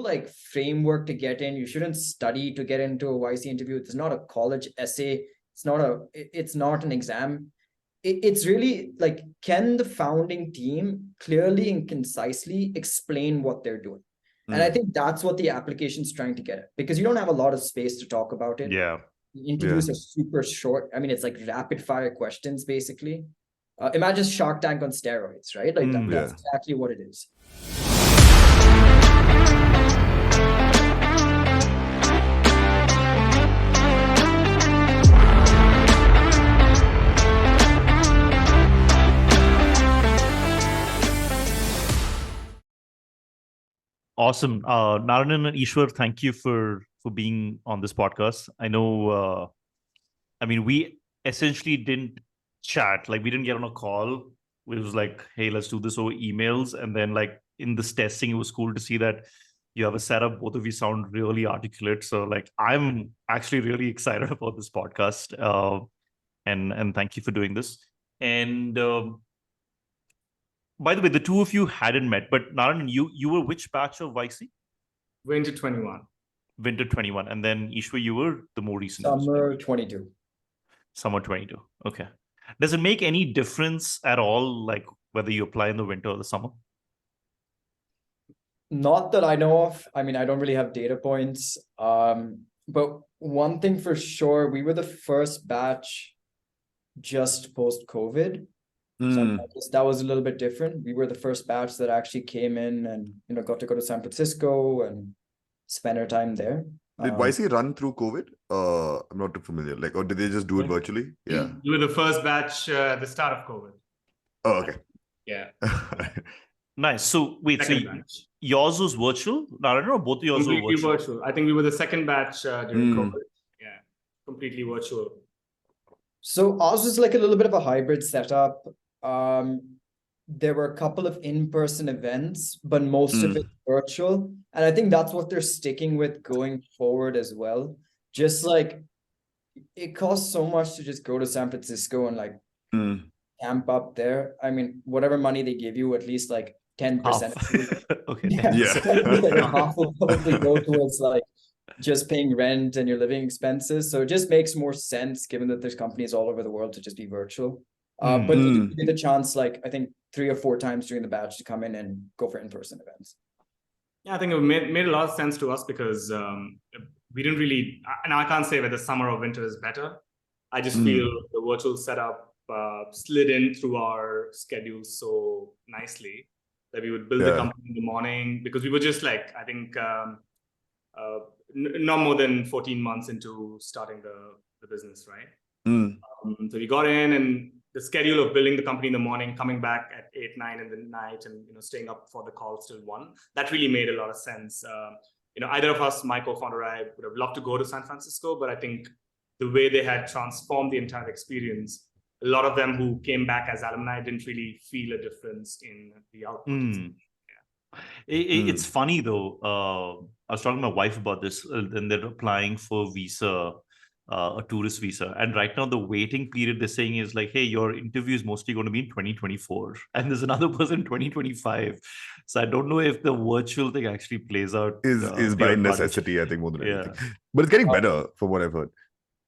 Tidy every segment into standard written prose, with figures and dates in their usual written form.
like framework to get in. You shouldn't study to get into a YC interview. It's not a college essay. It's not an exam. It's really like, can the founding team clearly and concisely explain what they're doing? And I think that's what the application's trying to get at, because you don't have a lot of space to talk about it. Yeah. The interviews are super short. I mean, it's like rapid fire questions, basically. Imagine Shark Tank on steroids, right? Like that's exactly what it is. Awesome. Narayanan and Ishwar, thank you for being on this podcast. I know, we essentially didn't chat. Like, we didn't get on a call. It was like, hey, let's do this over emails. And then like in this testing, it was cool to see that you have a setup. Both of you sound really articulate. So like, I'm actually really excited about this podcast. And thank you for doing this. And by the way, the two of you hadn't met, but Narayanan, you were which batch of YC? Winter 21. Winter 21. And then Ishwar, you were the more recent. Summer 22. Summer 22. Okay. Does it make any difference at all, like whether you apply in the winter or the summer? Not that I know of. I mean, I don't really have data points. But one thing for sure, we were the first batch just post-COVID. So that was a little bit different. We were the first batch that actually came in and got to go to San Francisco and spend our time there. Did YC run through COVID? I'm not too familiar. Like, or did they just do it virtually? Yeah. We were the first batch at the start of COVID. Oh, okay. Yeah. Nice. So wait, second batch. Yours was virtual? Narayanan, or both of yours completely were virtual? I think we were the second batch during COVID. Yeah. Completely virtual. So ours was like a little bit of a hybrid setup. There were a couple of in-person events, but most of it virtual. And I think that's what they're sticking with going forward as well. Just like, it costs so much to just go to San Francisco and like camp up there. I mean, whatever money they give you, at least like 10%. Okay. Yeah. So like half will probably go towards like just paying rent and your living expenses. So it just makes more sense, given that there's companies all over the world, to just be virtual. But you get the chance, like, I think 3 or 4 times during the batch to come in and go for in-person events. Yeah, I think it made a lot of sense to us because we didn't really, and I can't say whether summer or winter is better. I just feel the virtual setup slid in through our schedule so nicely that we would build the company in the morning, because we were just like, I think, not more than 14 months into starting the business, right? So we got in, and the schedule of building the company in the morning, coming back at 8, 9 in the night, and staying up for the calls till 1, that really made a lot of sense. Either of us, my co-founder, I would have loved to go to San Francisco, but I think the way they had transformed the entire experience, a lot of them who came back as alumni didn't really feel a difference in the output. It's funny though. I was talking to my wife about this, and they're applying for visa, a tourist visa, and right now the waiting period they're saying is like, hey, your interview is mostly going to be in 2024, and there's another person in 2025. So I don't know if the virtual thing actually plays out. Is by necessity, I think, more than anything. But it's getting better from what I've heard.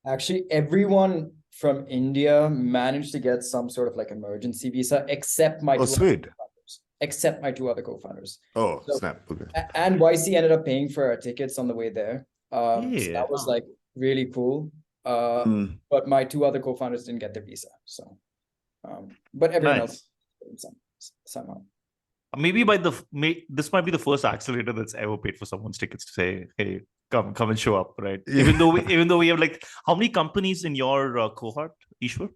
Actually, everyone from India managed to get some sort of like emergency visa, except my except my 2 other co-founders. Oh, so, snap. Okay. And YC ended up paying for our tickets on the way there. So that was like really cool. But my 2 other co-founders didn't get their visa. So, but everyone else somehow. Maybe this might be the first accelerator that's ever paid for someone's tickets to say, hey, come and show up, right? Yeah. Even though we have like, how many companies in your cohort, Ishwar?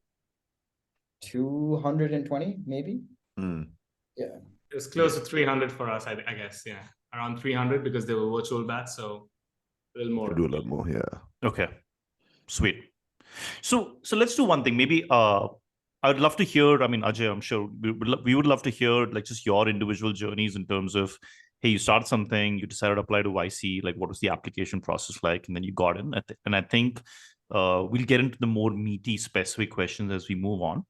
220, maybe. Yeah. It was close to 300 for us, I guess. Yeah, around 300, because they were virtual bats, so a little more. Do a lot more, yeah. Okay, sweet. So let's do one thing. Maybe I would love to hear. I mean, Ajay, I'm sure we would love to hear like just your individual journeys in terms of, hey, you started something, you decided to apply to YC. Like, what was the application process like, and then you got in. And I think we'll get into the more meaty, specific questions as we move on.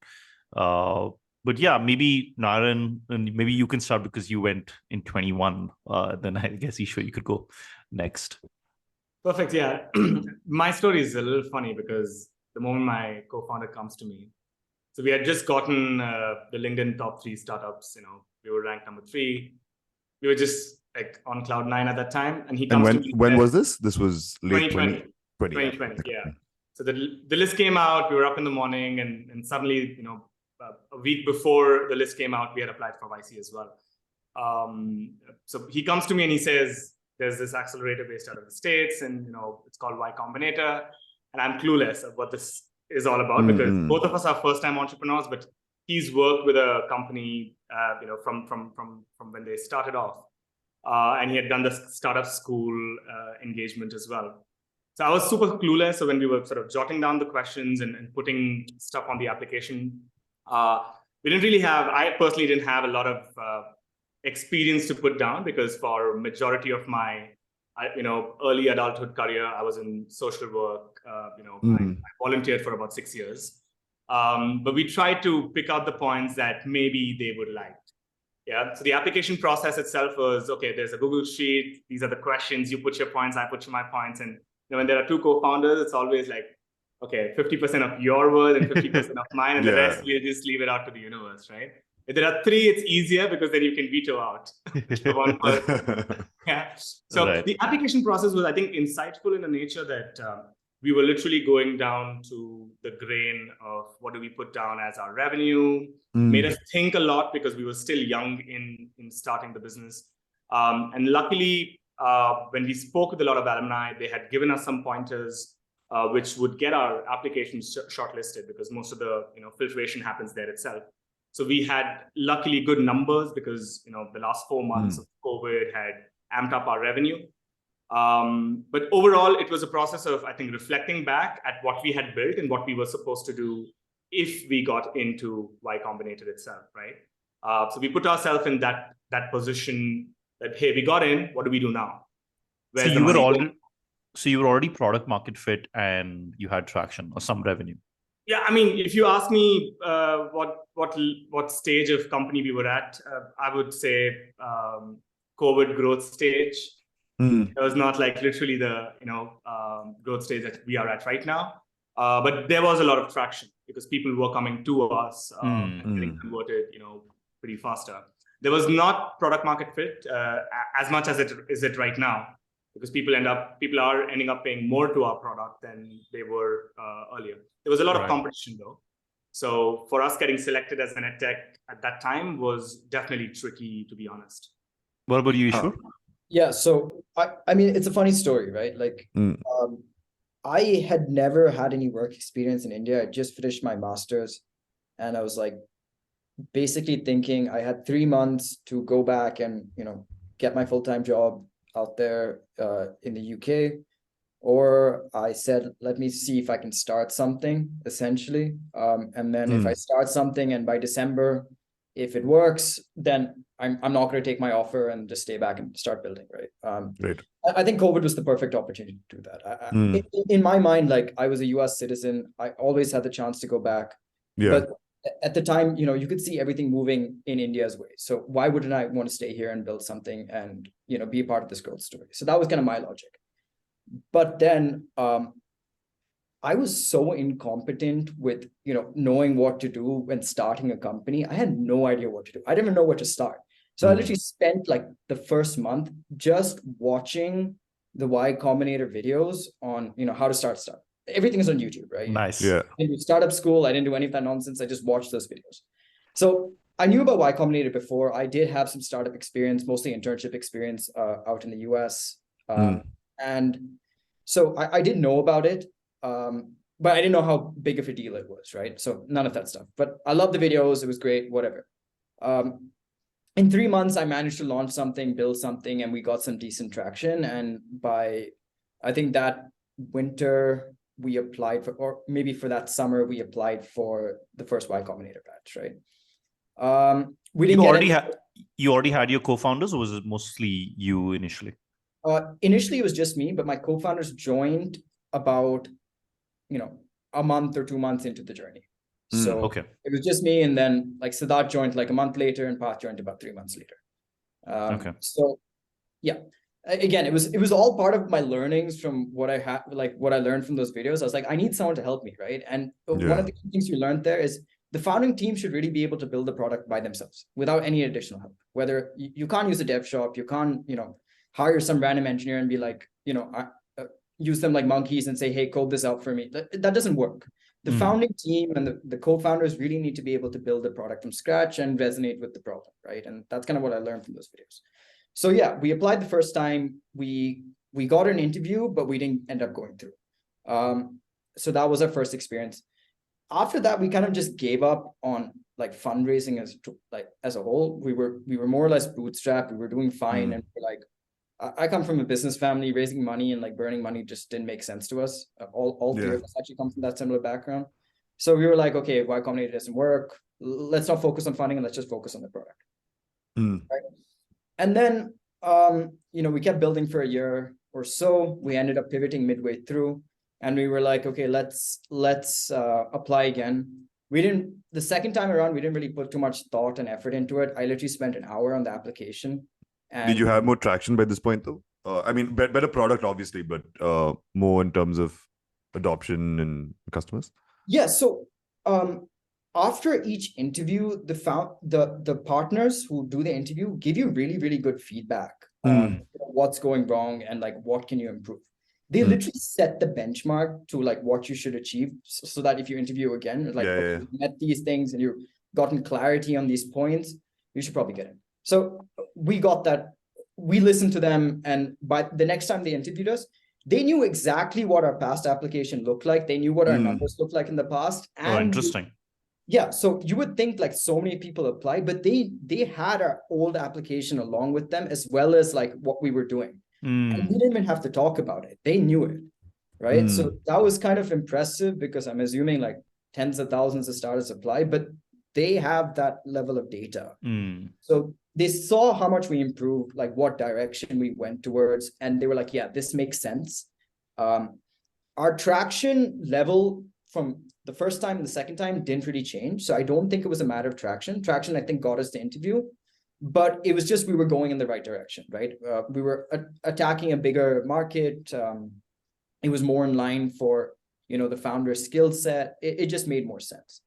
But yeah, maybe Narayan, and maybe you can start because you went in 21. Then I guess Ishwar, you could go next. Perfect. Yeah. My story is a little funny because the moment my co-founder comes to me, so we had just gotten the LinkedIn top 3 startups. We were ranked number 3. We were just like on cloud 9 at that time, and he comes to me. When was this? This was late 2020. Yeah. So the list came out. We were up in the morning, and suddenly, a week before the list came out, we had applied for YC as well. So he comes to me and he says, there's this accelerator based out of the States, and it's called Y Combinator, and I'm clueless of what this is all about because both of us are first-time entrepreneurs, but he's worked with a company, from when they started off, and he had done the startup school engagement as well. So I was super clueless. So when we were sort of jotting down the questions and putting stuff on the application, I personally didn't have a lot of experience to put down because for majority of my early adulthood career, I was in social work. I volunteered for about 6 years, but we tried to pick out the points that maybe they would like. Yeah. So the application process itself was, okay, there's a Google sheet. These are the questions. You put your points, I put my points, and when there are 2 co-founders, it's always like, okay, 50% of your word and 50% of mine, and the rest we just leave it out to the universe, right? If there are 3, it's easier because then you can veto out one person. Yeah. So the application process was, I think, insightful in the nature that we were literally going down to the grain of what do we put down as our revenue. Made us think a lot because we were still young in starting the business. And luckily, when we spoke with a lot of alumni, they had given us some pointers which would get our applications shortlisted because most of the filtration happens there itself. So we had luckily good numbers because the last 4 months of COVID had amped up our revenue. But overall, it was a process of, I think, reflecting back at what we had built and what we were supposed to do if we got into Y Combinator itself, right? So we put ourselves in that position that, hey, we got in, what do we do now? So you were already product market fit and you had traction or some revenue. Yeah, I mean, if you ask me what stage of company we were at, I would say COVID growth stage. It was not like literally the growth stage that we are at right now, but there was a lot of traction because people were coming to us and getting converted, pretty faster. There was not product market fit as much as it is right now because people are ending up paying more to our product than they were earlier. There was a lot of competition though. So for us getting selected as an edtech at that time was definitely tricky, to be honest. What about you, Ishwar? Yeah, so I mean, it's a funny story, right? Like, I had never had any work experience in India. I just finished my master's, and I was like, basically thinking I had 3 months to go back and get my full-time job out there in the UK, or I said, let me see if I can start something essentially, and then if I start something and by December, if it works, then I'm not going to take my offer and just stay back and start building, right? I think COVID was the perfect opportunity to do that. In my mind, like I was a US citizen, I always had the chance to go back. But at the time, you could see everything moving in India's way. So why wouldn't I want to stay here and build something and, be a part of this growth story? So that was kind of my logic. But then I was so incompetent with, knowing what to do when starting a company. I had no idea what to do. I didn't even know where to start. So I literally spent like the first month just watching the Y Combinator videos on, how to start stuff. Everything is on YouTube, right? Nice. Yeah. In startup school, I didn't do any of that nonsense. I just watched those videos. So I knew about Y Combinator before. I did have some startup experience, mostly internship experience out in the US. And so I did know about it, but I didn't know how big of a deal it was, right? So none of that stuff. But I love the videos. It was great, whatever. In 3 months, I managed to launch something, build something, and we got some decent traction. And by, I think that winter, we applied for, or maybe for that summer, we applied for the first Y Combinator batch, right? We didn't you already had your co-founders, or was it mostly you initially? Initially, it was just me, but my co-founders joined about, a month or 2 months into the journey. So okay. it was just me, and then like Siddharth joined like a month later, and Path joined about 3 months later. Okay. So yeah, again, it was all part of my learnings from what I had, like what I learned from those videos. I was like, I need someone to help me, right? And one of the things we learned there is the founding team should really be able to build the product by themselves without any additional help. Whether you can't use a dev shop, you can't, hire some random engineer and be like, use them like monkeys and say, hey, code this out for me. That doesn't work. The founding team and the co-founders really need to be able to build the product from scratch and resonate with the problem, right? And that's kind of what I learned from those videos. So yeah, we applied the first time. We got an interview, but we didn't end up going through. So that was our first experience. After that, we kind of just gave up on like fundraising as a whole. We were more or less bootstrapped. We were doing fine, and we're like, I come from a business family. Raising money and like burning money just didn't make sense to us. All three of us actually come from that similar background. So we were like, okay, Y Combinator doesn't work. Let's not focus on funding and let's just focus on the product. Right? And then, we kept building for a year or so. We ended up pivoting midway through, and we were like, okay, let's apply again. The second time around, we didn't really put too much thought and effort into it. I literally spent an hour on the application. And did you have more traction by this point though? I mean, better product obviously, but more in terms of adoption and customers? Yeah. So after each interview, the partners who do the interview give you really, really good feedback on what's going wrong and like what can you improve. They literally set the benchmark to like what you should achieve, so that if you interview again, like you met these things and you've gotten clarity on these points, you should probably get in. So we got that. We listened to them, and by the next time they interviewed us, they knew exactly what our past application looked like. They knew what our numbers looked like in the past. And interesting. Yeah, so you would think like so many people applied, but they had our old application along with them, as well as like what we were doing. And we didn't even have to talk about it. They knew it, right? So that was kind of impressive, because I'm assuming like tens of thousands of startups apply, but they have that level of data. So they saw how much we improved, like what direction we went towards, and they were like, yeah, this makes sense. Our traction level from the first time and the second time didn't really change. So I don't think it was a matter of traction. Traction, I think, got us the interview, but it was just we were going in the right direction, right? We were attacking a bigger market. It was more in line for, the founder's skill set. It just made more sense.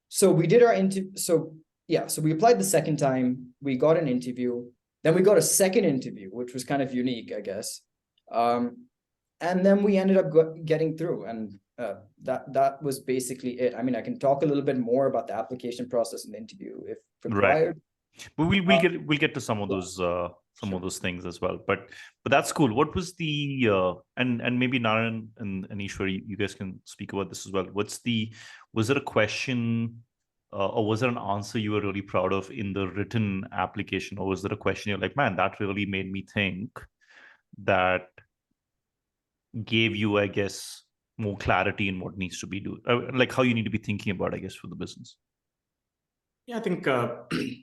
So we did our interview. So we applied the second time. We got an interview. Then we got a second interview, which was kind of unique, I guess. And then we ended up getting through, and that was basically it. I mean, I can talk a little bit more about the application process and the interview if required. Right. But we'll get to some of those of those things as well. But that's cool. What was the and maybe Narayan and Ishwar, you guys can speak about this as well. Was there a question or was there an answer you were really proud of in the written application, or was there a question you're like, man, that really made me think, that gave you, I guess, more clarity in what needs to be done, like how you need to be thinking about, I guess, for the business? Yeah, I think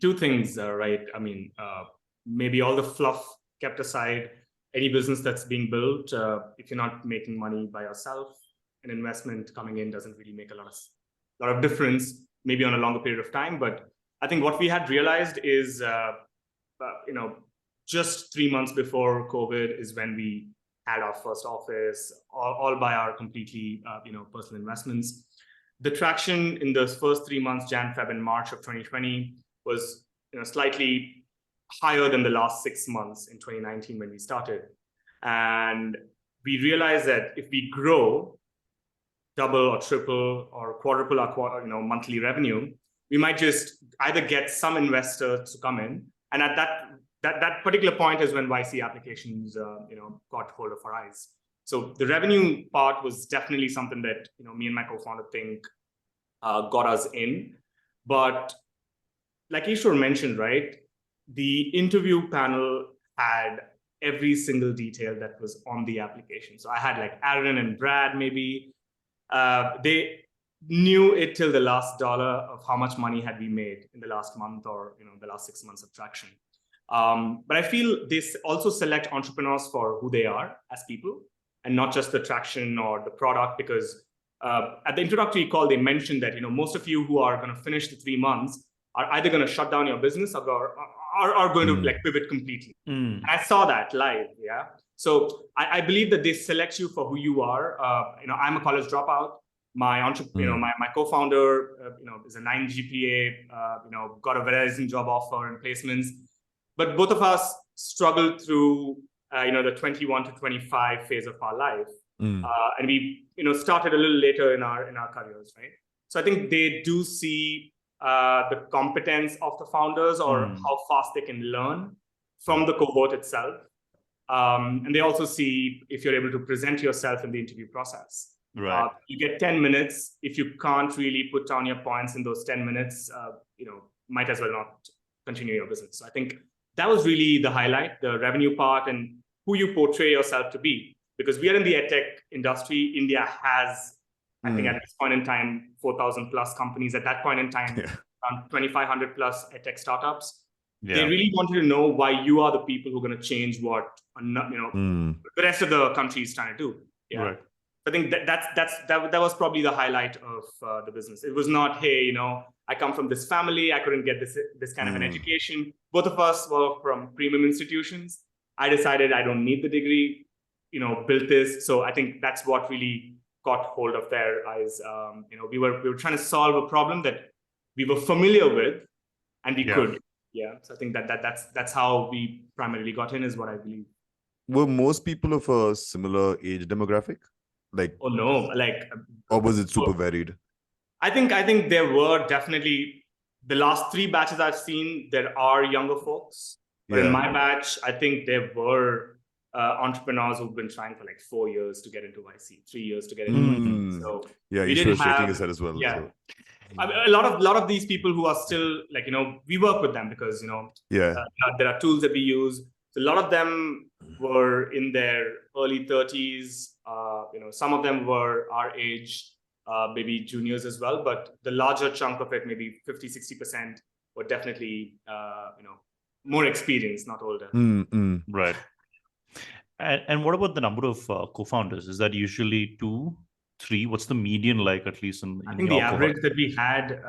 two things, right? I mean, maybe all the fluff kept aside. Any business that's being built, if you're not making money by yourself, an investment coming in doesn't really make a lot of difference, maybe on a longer period of time. But I think what we had realized is, just 3 months before COVID is when we had our first office, all by our completely, personal investments. The traction in those first 3 months, Jan, Feb, and March of 2020, was slightly higher than the last 6 months in 2019 when we started. And we realized that if we grow double or triple or quadruple our monthly revenue, we might just either get some investors to come in, and at that particular point is when YC applications got hold of our eyes. So the revenue part was definitely something that me and my co-founder think got us in. But like Ishwar mentioned, right, the interview panel had every single detail that was on the application. So I had like Aaron and Brad, maybe they knew it till the last dollar of how much money had we made in the last month or the last 6 months of traction. But I feel this also select entrepreneurs for who they are as people, and not just the traction or the product, because at the introductory call, they mentioned that, most of you who are going to finish the 3 months are either going to shut down your business or are going to like pivot completely. And I saw that live. Yeah. So I believe that they select you for who you are. I'm a college dropout. My entrepreneur, my co-founder, is a 9 GPA, got a Verizon job offer and placements. But both of us struggled through, the 21 to 25 phase of our life. And we, started a little later in our careers, right? So I think they do see the competence of the founders or how fast they can learn from the cohort itself. And they also see if you're able to present yourself in the interview process. Right. You get 10 minutes. If you can't really put down your points in those 10 minutes, might as well not continue your business. So I think that was really the highlight, the revenue part and who you portray yourself to be. Because we are in the edtech industry. India has, I think at this point in time, 4,000 plus companies. At that point in time, around 2,500 plus edtech startups. Yeah. They really wanted to know why you are the people who are going to change what the rest of the country is trying to do. Yeah. Right. I think that was probably the highlight of the business. It was not, hey, I come from this family, I couldn't get this kind of an education. Both of us were from premium institutions. I decided I don't need the degree, built this. So I think that's what really got hold of their eyes. We were trying to solve a problem that we were familiar with, and we could. Yeah. So I think that's how we primarily got in, is what I believe. Were most people of a similar age demographic? Oh no, or was it super varied? I think there were definitely, the last 3 batches I've seen, there are younger folks. But in my batch, I think there were entrepreneurs who've been trying for 4 years to get into YC, 3 years to get into YC. So Ishwar shaking his head as well. Yeah. So. A lot of these people who are still we work with them because there are tools that we use. So a lot of them were in their early 30s. Some of them were our age, maybe juniors as well. But the larger chunk of it, maybe 50-60%, were definitely more experienced, not older. Right. And what about the number of co-founders? Is that usually 2, 3? What's the median at least in I think the average that we had,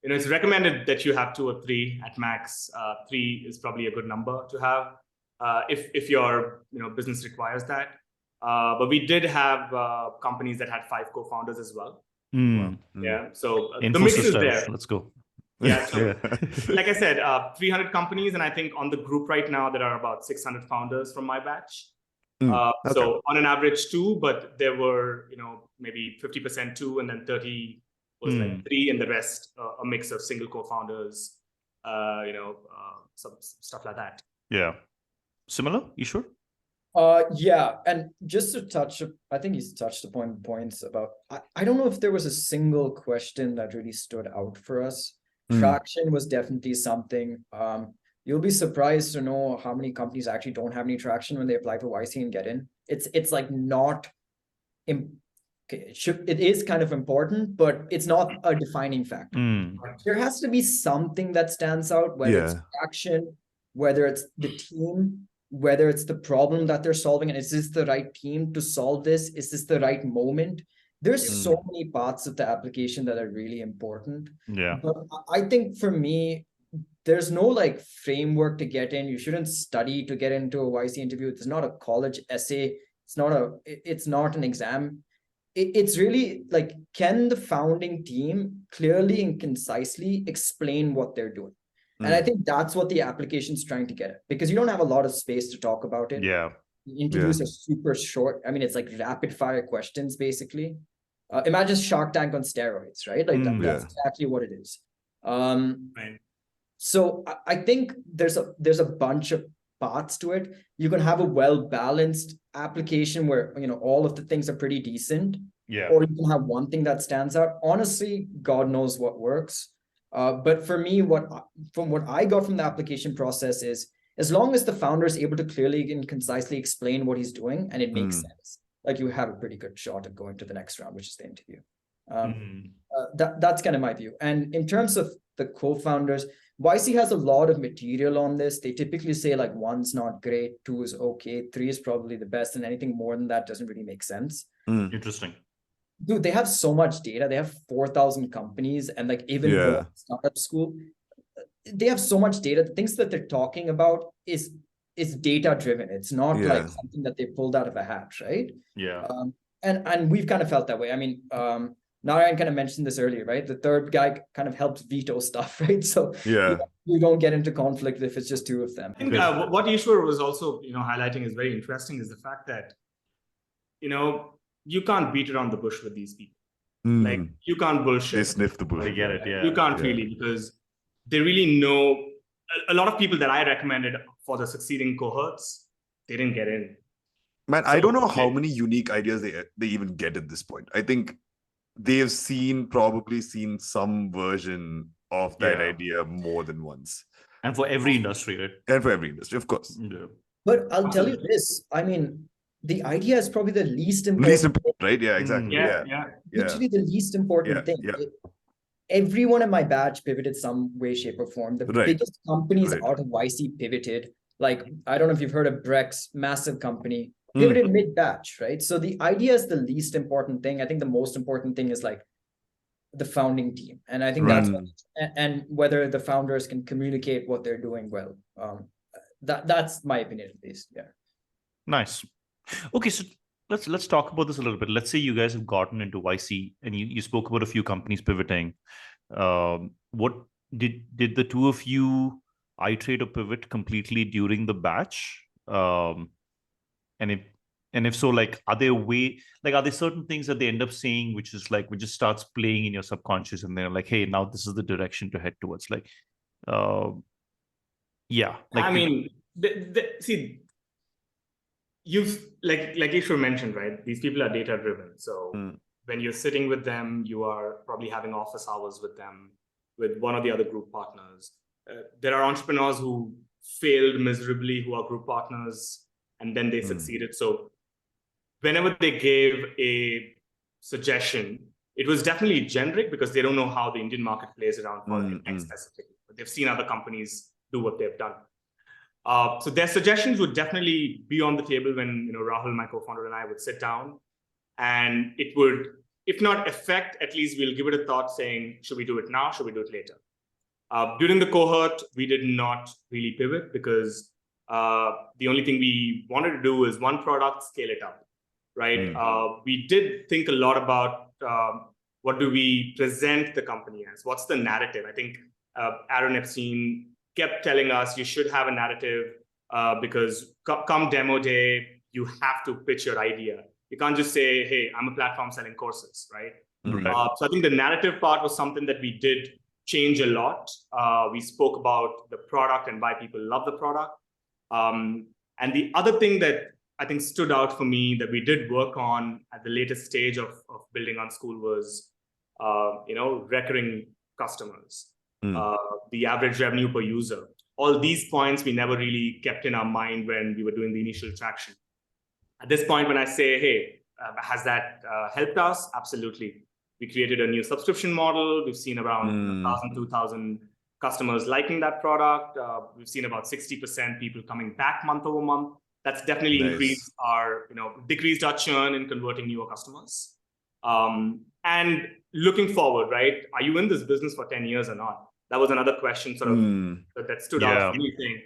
it's recommended that you have 2 or 3 at max. 3 is probably a good number to have if your business requires that. But we did have companies that had 5 co-founders as well. Yeah, so the mix is there. Let's go. Yeah, so, like I said, 300 companies, and I think on the group right now there are about 600 founders from my batch. So on an average 2, but there were maybe 50% 2, and then 30 was 3, and the rest a mix of single co-founders, some stuff like that. Yeah, similar, Ishwar? Yeah, and just to touch, I think he's touched upon points about, I don't know if there was a single question that really stood out for us. Traction was definitely something. You'll be surprised to know how many companies actually don't have any traction when they apply for YC and get in. It's not, it is kind of important, but it's not a defining factor. There has to be something that stands out, whether it's traction, whether it's the team, whether it's the problem that they're solving, and is this the right team to solve this? Is this the right moment? There's so many parts of the application that are really important. Yeah. But I think for me, there's no framework to get in. You shouldn't study to get into a YC interview. It's not a college essay. It's not an exam. It's really can the founding team clearly and concisely explain what they're doing? And I think that's what the application's trying to get at, because you don't have a lot of space to talk about it. Yeah. The interviews are super short. I mean, it's rapid fire questions, basically. Imagine Shark Tank on steroids, right? That's exactly what it is. Right. So I think there's a bunch of parts to it. You can have a well-balanced application where all of the things are pretty decent. Yeah. Or you can have one thing that stands out. Honestly, God knows what works. But for me, from what I got from the application process is, as long as the founder is able to clearly and concisely explain what he's doing and it makes sense, you have a pretty good shot at going to the next round, which is the interview. That's kind of my view. And in terms of the co-founders, YC has a lot of material on this. They typically say 1's not great, 2 is okay, 3 is probably the best, and anything more than that doesn't really make sense. Interesting. Dude, they have so much data. They have 4,000 companies, and like even though it's startup school, they have so much data. The things that they're talking about is data driven. It's not like something that they pulled out of a hat, right? Yeah. And we've kind of felt that way. I mean, Narayan kind of mentioned this earlier, right? The third guy kind of helps veto stuff, right? So you don't get into conflict if it's just two of them. I think what Ishwar was also, highlighting is very interesting is the fact that, you can't beat around the bush with these people. Like you can't bullshit. They sniff the bush. I get it. Yeah. You can't really, because they really know. A lot of people that I recommended for the succeeding cohorts, they didn't get in. Man, I don't know how many unique ideas they even get at this point. I think they've probably seen some version of that idea more than once. And for every industry, right? And for every industry, of course. Yeah. But I'll tell you this, I mean, the idea is probably the least important. Least important, right? Yeah, exactly. Literally the least important thing. Everyone in my batch pivoted some way, shape, or form. The biggest companies out of YC pivoted. Like, I don't know if you've heard of Brex, massive company, pivoted mid-batch, right? So the idea is the least important thing. I think the most important thing is like the founding team. And I think that's and whether the founders can communicate what they're doing well. That's my opinion at least. Yeah. Nice. Okay, so let's talk about this a little bit. Let's say you guys have gotten into YC and you spoke about a few companies pivoting. What did the two of you iterate or pivot completely during the batch? And if so, like, are there certain things that they end up saying which just starts playing in your subconscious and they're like, hey, now this is the direction to head towards? Like, I mean, see, you've like Ishwar mentioned, right? These people are data driven. So when you're sitting with them, you are probably having office hours with them, with one of the other group partners. There are entrepreneurs who failed miserably, who are group partners, and then they succeeded. So whenever they gave a suggestion, it was definitely generic because they don't know how the Indian market plays around for tech specifically. But they've seen other companies do what they've done. So their suggestions would definitely be on the table when Rahul, my co-founder, and I would sit down, and it would, if not affect, at least we'll give it a thought saying, should we do it now? Should we do it later? During the cohort, we did not really pivot because the only thing we wanted to do is one product, scale it up, right? We did think a lot about what do we present the company as? What's the narrative? I think Aaron Epstein kept telling us you should have a narrative because come demo day, you have to pitch your idea. You can't just say, hey, I'm a platform selling courses, right? So I think the narrative part was something that we did change a lot. We spoke about the product and why people love the product. And the other thing that I think stood out for me that we did work on at the latest stage of building Unschool was, recurring customers. The average revenue per user. All these points we never really kept in our mind when we were doing the initial traction. At this point, when I say, hey, has that helped us? Absolutely. We created a new subscription model. We've seen around 1,000, 2,000 customers liking that product. We've seen about 60% people coming back month over month. That's definitely increased our, decreased our churn in converting newer customers. And looking forward, right? Are you in this business for 10 years or not? That was another question sort of that stood out for me saying,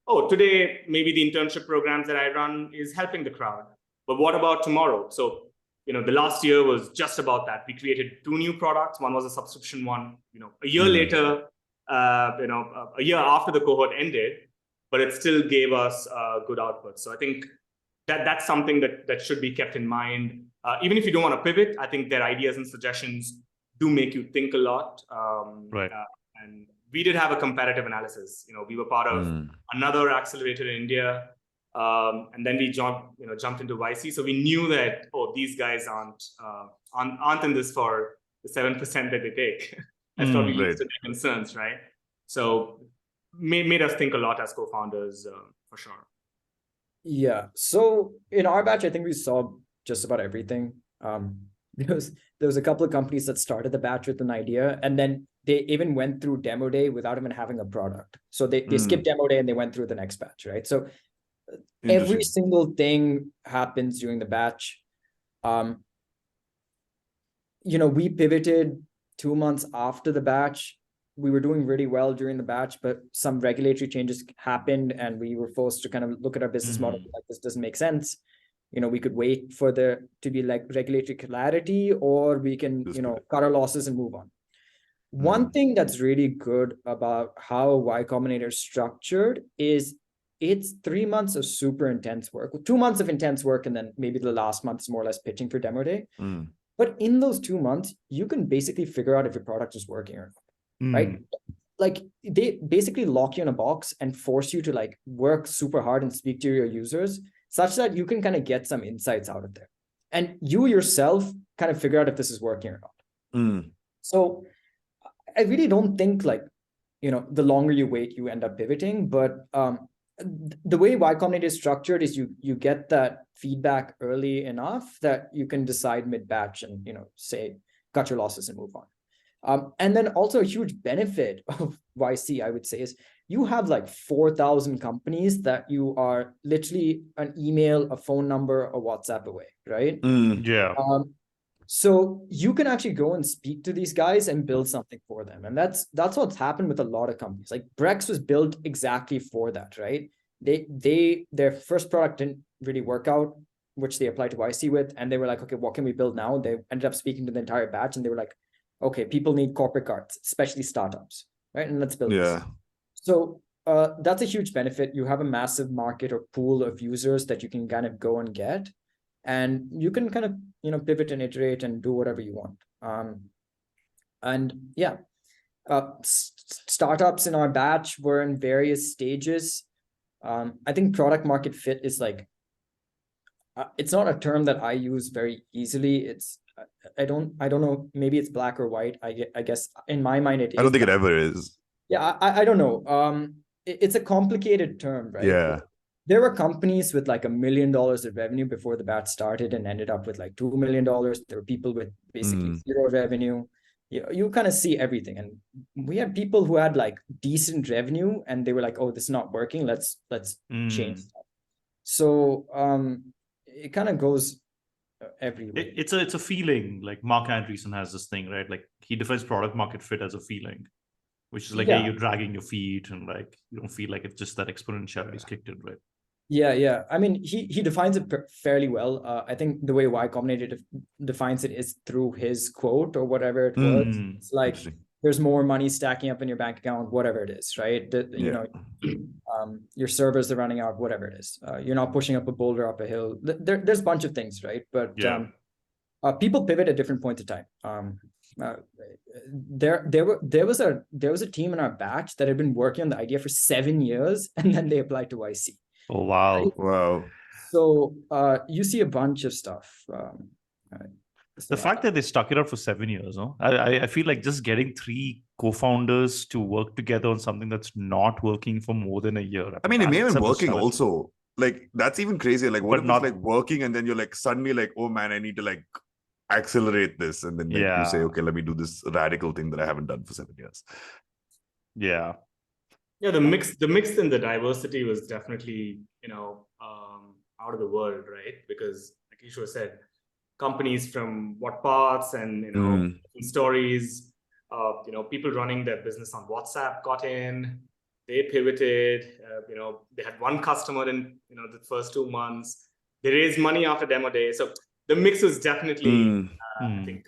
oh, today, maybe the internship programs that I run is helping the crowd. But what about tomorrow? So, the last year was just about that. We created 2 new products. One was a subscription one, a year later, a year after the cohort ended, but it still gave us good output. So I think that's something that should be kept in mind. Even if you don't want to pivot, I think their ideas and suggestions do make you think a lot. Right. And we did have a comparative analysis. We were part of another accelerator in India. And then we jumped into YC. So we knew that, these guys aren't in this for the 7% that they take. That's probably leads to their concerns, right? So made us think a lot as co-founders, for sure. Yeah. So in our batch, I think we saw just about everything. There was a couple of companies that started the batch with an idea, and then they even went through demo day without even having a product. So they skipped demo day and they went through the next batch, right? So every single thing happens during the batch. we pivoted 2 months after the batch. We were doing really well during the batch, but some regulatory changes happened and we were forced to kind of look at our business model like this doesn't make sense. We could wait for there to be like regulatory clarity, or we can, cut our losses and move on. One thing that's really good about how Y Combinator is structured is it's 3 months of super intense work, 2 months of intense work, and then maybe the last month is more or less pitching for demo day. But in those 2 months, you can basically figure out if your product is working or not, right? Like they basically lock you in a box and force you to like work super hard and speak to your users such that you can kind of get some insights out of there. And you yourself kind of figure out if this is working or not. So I really don't think like, the longer you wait, you end up pivoting. But the way Y Combinator is structured is you get that feedback early enough that you can decide mid-batch and, say, cut your losses and move on. And then also a huge benefit of YC, I would say, is you have like 4,000 companies that you are literally an email, a phone number, a WhatsApp away, right? Yeah. So you can actually go and speak to these guys and build something for them. And that's what's happened with a lot of companies. Like Brex was built exactly for that, right? Their first product didn't really work out, which they applied to YC with. And they were like, okay, what can we build now? They ended up speaking to the entire batch and they were like, okay, people need corporate cards, especially startups, right? And let's build this. So that's a huge benefit. You have a massive market or pool of users that you can kind of go and get. And you can kind of, pivot and iterate and do whatever you want. Startups in our batch were in various stages. I think product market fit is like, it's not a term that I use very easily. I don't know. Maybe it's black or white. I guess in my mind it is. I don't think it ever is. Yeah, I don't know. It's a complicated term, right? Yeah. There were companies with like $1 million of revenue before the batch started and ended up with like $2 million. There were people with basically zero revenue. You kind of see everything. And we had people who had like decent revenue and they were like, oh, this is not working. Let's change that. So it kind of goes everywhere. It's a feeling. Like Mark Andreessen has this thing, right? Like he defines product market fit as a feeling, which is like, hey, you're dragging your feet and like you don't feel like it's just that exponentiality is kicked in, right? Yeah. I mean, he defines it fairly well. I think the way Y Combinator defines it is through his quote or whatever it was. It's like there's more money stacking up in your bank account, whatever it is, right? Your servers are running out, whatever it is. You're not pushing up a boulder up a hill. There's a bunch of things, right? But people pivot at different points of time. There was a team in our batch that had been working on the idea for 7 years, and then they applied to YC. Oh wow! Right? Wow. So you see a bunch of stuff. The fact that they stuck it out for 7 years, no? I feel like just getting 3 co-founders to work together on something that's not working for more than a year. I mean, it may have been working also. Like that's even crazier. Like what if it's like working and then you're like suddenly like, oh man, I need to like accelerate this, and then like you say, okay, let me do this radical thing that I haven't done for 7 years. Yeah. The mix and the diversity was definitely, out of the world, right? Because like Ishwar said, companies from what parts and, different stories, people running their business on WhatsApp got in, they pivoted, they had one customer in, the first 2 months, they raised money after demo day. So the mix was definitely, I think,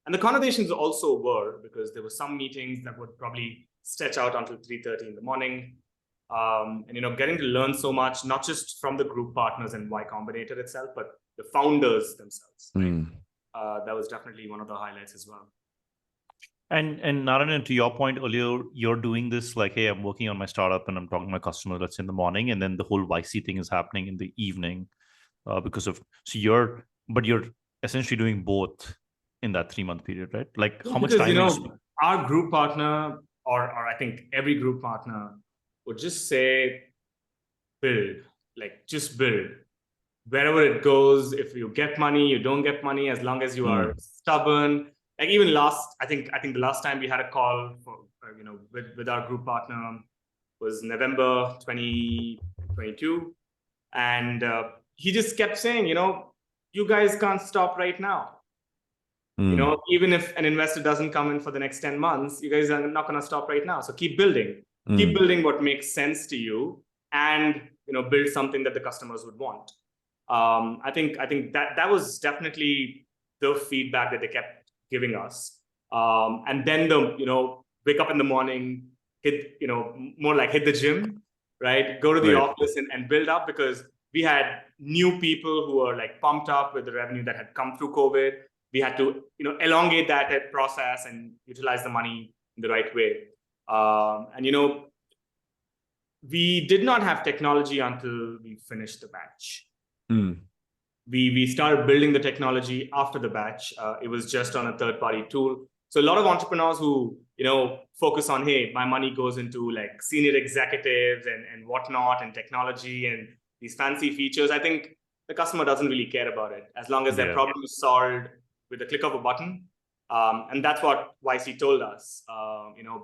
and the conversations also were, because there were some meetings that would probably stretch out until 3:30 in the morning. And, getting to learn so much, not just from the group partners and Y Combinator itself, but the founders themselves. Right? That was definitely one of the highlights as well. And Narayanan, to your point earlier, you're doing this like, hey, I'm working on my startup and I'm talking to my customer, let's say in the morning, and then the whole YC thing is happening in the evening you're essentially doing both in that 3-month period, right? Like how much time? Our group partner, or I think every group partner would just say, build, like just build. Wherever it goes, if you get money, you don't get money, as long as you are stubborn. Like even I think the last time we had a call for, with our group partner was November 2022. And he just kept saying, you guys can't stop right now. You know, even if an investor doesn't come in for the next 10 months, you guys are not going to stop right now. So keep building. Keep building what makes sense to you, and build something that the customers would want. I think that was definitely the feedback that they kept giving us. And then wake up in the morning, hit the gym, right? Go to the office and build up, because we had new people who were like pumped up with the revenue that had come through COVID. We had to elongate that process and utilize the money in the right way. And we did not have technology until we finished the batch. We started building the technology after the batch. It was just on a third-party tool. So a lot of entrepreneurs who focus on, hey, my money goes into like senior executives and whatnot and technology and these fancy features. I think the customer doesn't really care about it as long as their problem is solved with a click of a button. And that's what YC told us.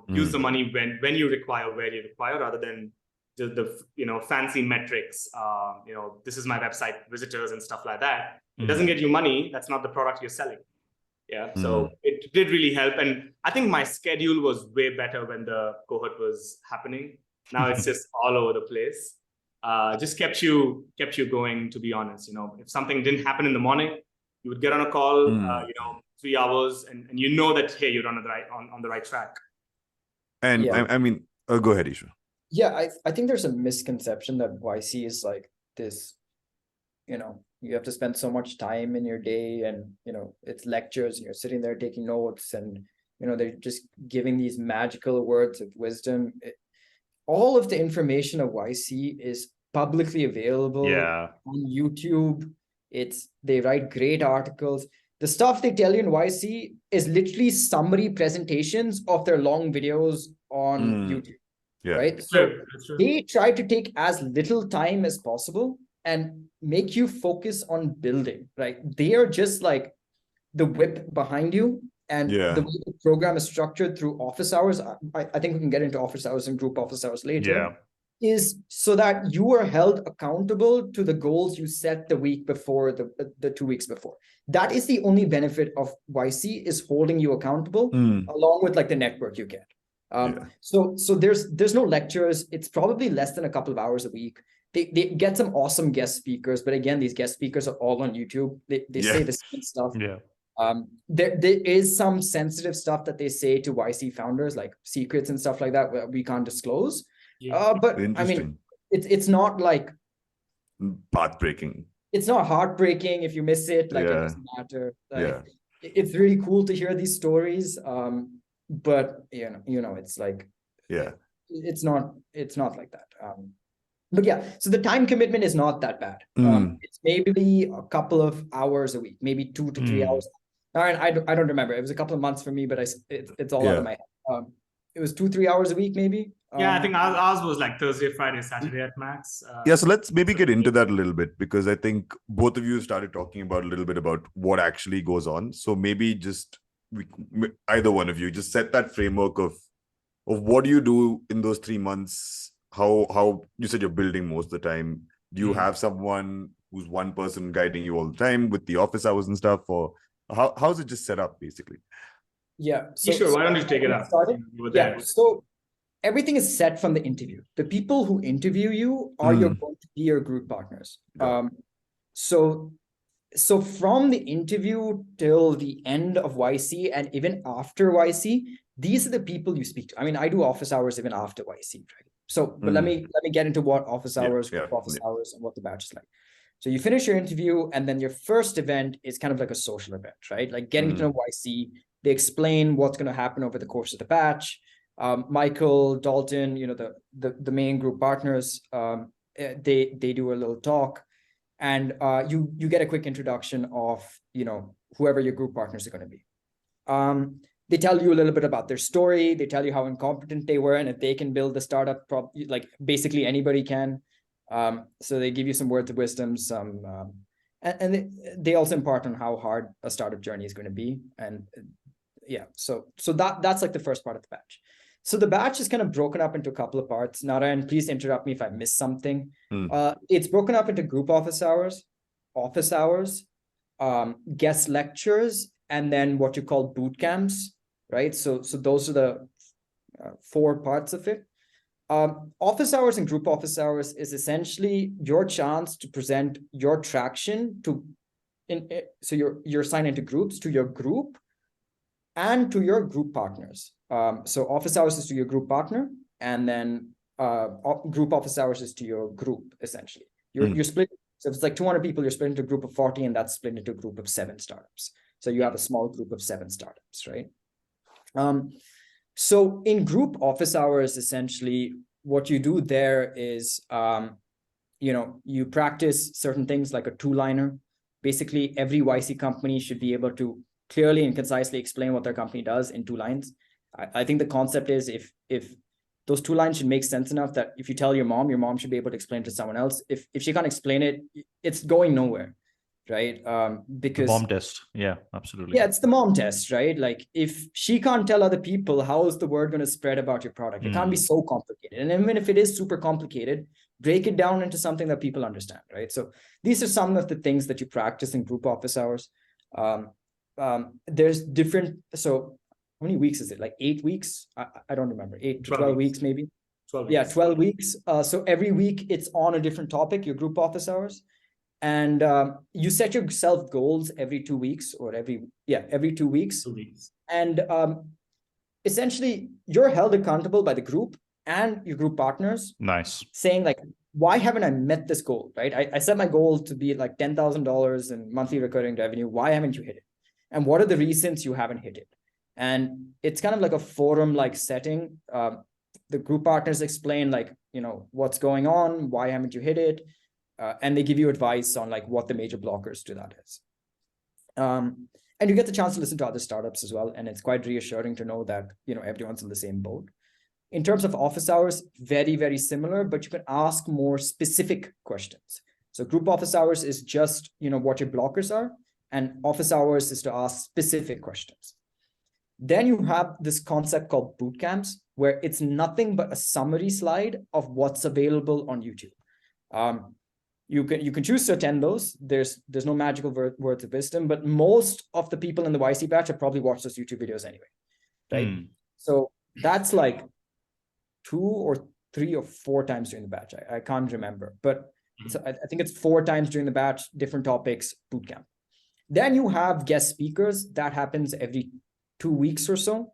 Use the money when you require, where you require, rather than the fancy metrics. This is my website visitors and stuff like that. It doesn't get you money. That's not the product you're selling. So it did really help. And I think my schedule was way better when the cohort was happening. Now it's just all over the place. Just kept you going, to be honest. If something didn't happen in the morning, you would get on a call, 3 hours, and that, hey, you're on the right track. And I mean, go ahead, Ishwar. Yeah, I think there's a misconception that YC is like this, you have to spend so much time in your day, and, it's lectures and you're sitting there taking notes, and, they're just giving these magical words of wisdom. All of the information of YC is publicly available on YouTube. They write great articles. The stuff they tell you in YC is literally summary presentations of their long videos on YouTube. Right? So they try to take as little time as possible and make you focus on building, right? They are just like the whip behind you, and the way the program is structured through office hours. I think we can get into office hours and group office hours later. Is so that you are held accountable to the goals you set the week before, the 2 weeks before. That is the only benefit of YC, is holding you accountable, along with like the network you get. So there's no lectures. It's probably less than a couple of hours a week. They get some awesome guest speakers, but again, these guest speakers are all on YouTube. They say the same stuff. There is some sensitive stuff that they say to YC founders, like secrets and stuff like that, where we can't disclose. But I mean, it's not like path-breaking. It's not heartbreaking if you miss it. Like, it doesn't matter. Like, it's really cool to hear these stories. But it's like, it's not like that. But yeah, so the time commitment is not that bad. It's maybe a couple of hours a week, maybe 2 to 3 hours. I don't remember. It was a couple of months for me, but it's all out of my head. It was 2-3 hours a week, maybe. I think ours was like Thursday, Friday, Saturday at max. So let's maybe get into that a little bit, because I think both of you started talking about a little bit about what actually goes on. So maybe just either one of you just set that framework of what do you do in those 3 months. How you said you're building most of the time. Do you have someone who's one person guiding you all the time with the office hours and stuff, or how's it just set up basically? Sure, why don't you take it up? So everything is set from the interview. The people who interview you are going to be your group partners. So from the interview till the end of YC, and even after YC, these are the people you speak to. I mean, I do office hours even after YC, right? So, but let me get into what office hours, hours, and what the batch is like. So you finish your interview, and then your first event is kind of like a social event, right? Like getting to know YC. They explain what's going to happen over the course of the batch. Michael, Dalton, the main group partners, they do a little talk, and you get a quick introduction of whoever your group partners are going to be. They tell you a little bit about their story. They tell you how incompetent they were, and if they can build the startup, like basically anybody can. So they give you some words of wisdom, and they also impart on how hard a startup journey is going to be. And so that's like the first part of the batch. So the batch is kind of broken up into a couple of parts. Narayan, please interrupt me if I miss something. It's broken up into group office hours, guest lectures, and then what you call boot camps, right? So those are the 4 parts of it. Office hours and group office hours is essentially your chance to present your traction to, so you're assigned into groups, to your group and to your group partners. So office hours is to your group partner, and then group office hours is to your group, essentially. You're split. So if it's like 200 people, you're split into a group of 40, and that's split into a group of 7 startups. So you have a small group of 7 startups, right? So in group office hours, essentially, what you do there is, you practice certain things like a 2-liner. Basically, every YC company should be able to clearly and concisely explain what their company does in 2 lines. I think the concept is if those 2 lines should make sense enough that if you tell your mom should be able to explain it to someone else. If she can't explain it, it's going nowhere, right? Because the mom test. Yeah, absolutely. Yeah, it's the mom test, right? Like if she can't tell other people, how is the word going to spread about your product? It can't be so complicated. And even if it is super complicated, break it down into something that people understand, right? So these are some of the things that you practice in group office hours. There's different, so how many weeks is it? Like 8 weeks? I don't remember, 8 to 12 weeks maybe. 12 weeks. Yeah, 12 weeks. So every week it's on a different topic, your group office hours. And you set yourself goals every 2 weeks or every 2 weeks. 2 weeks. And essentially you're held accountable by the group and your group partners. Nice. Saying like, why haven't I met this goal, right? I set my goal to be like $10,000 in monthly recurring revenue. Why haven't you hit it? And what are the reasons you haven't hit it? And it's kind of like a forum-like setting. The group partners explain like, what's going on, why haven't you hit it? And they give you advice on like what the major blockers to that is. And you get the chance to listen to other startups as well. And it's quite reassuring to know that, everyone's in the same boat. In terms of office hours, very, very similar, but you can ask more specific questions. So group office hours is just, what your blockers are, and office hours is to ask specific questions. Then you have this concept called boot camps, where it's nothing but a summary slide of what's available on YouTube. You can choose to attend those. There's no magical words of wisdom, but most of the people in the YC batch have probably watched those YouTube videos anyway, right? So that's like 2 or 3 or 4 times during the batch. I can't remember, but I think it's 4 times during the batch, different topics, bootcamp. Then you have guest speakers. That happens every 2 weeks or so.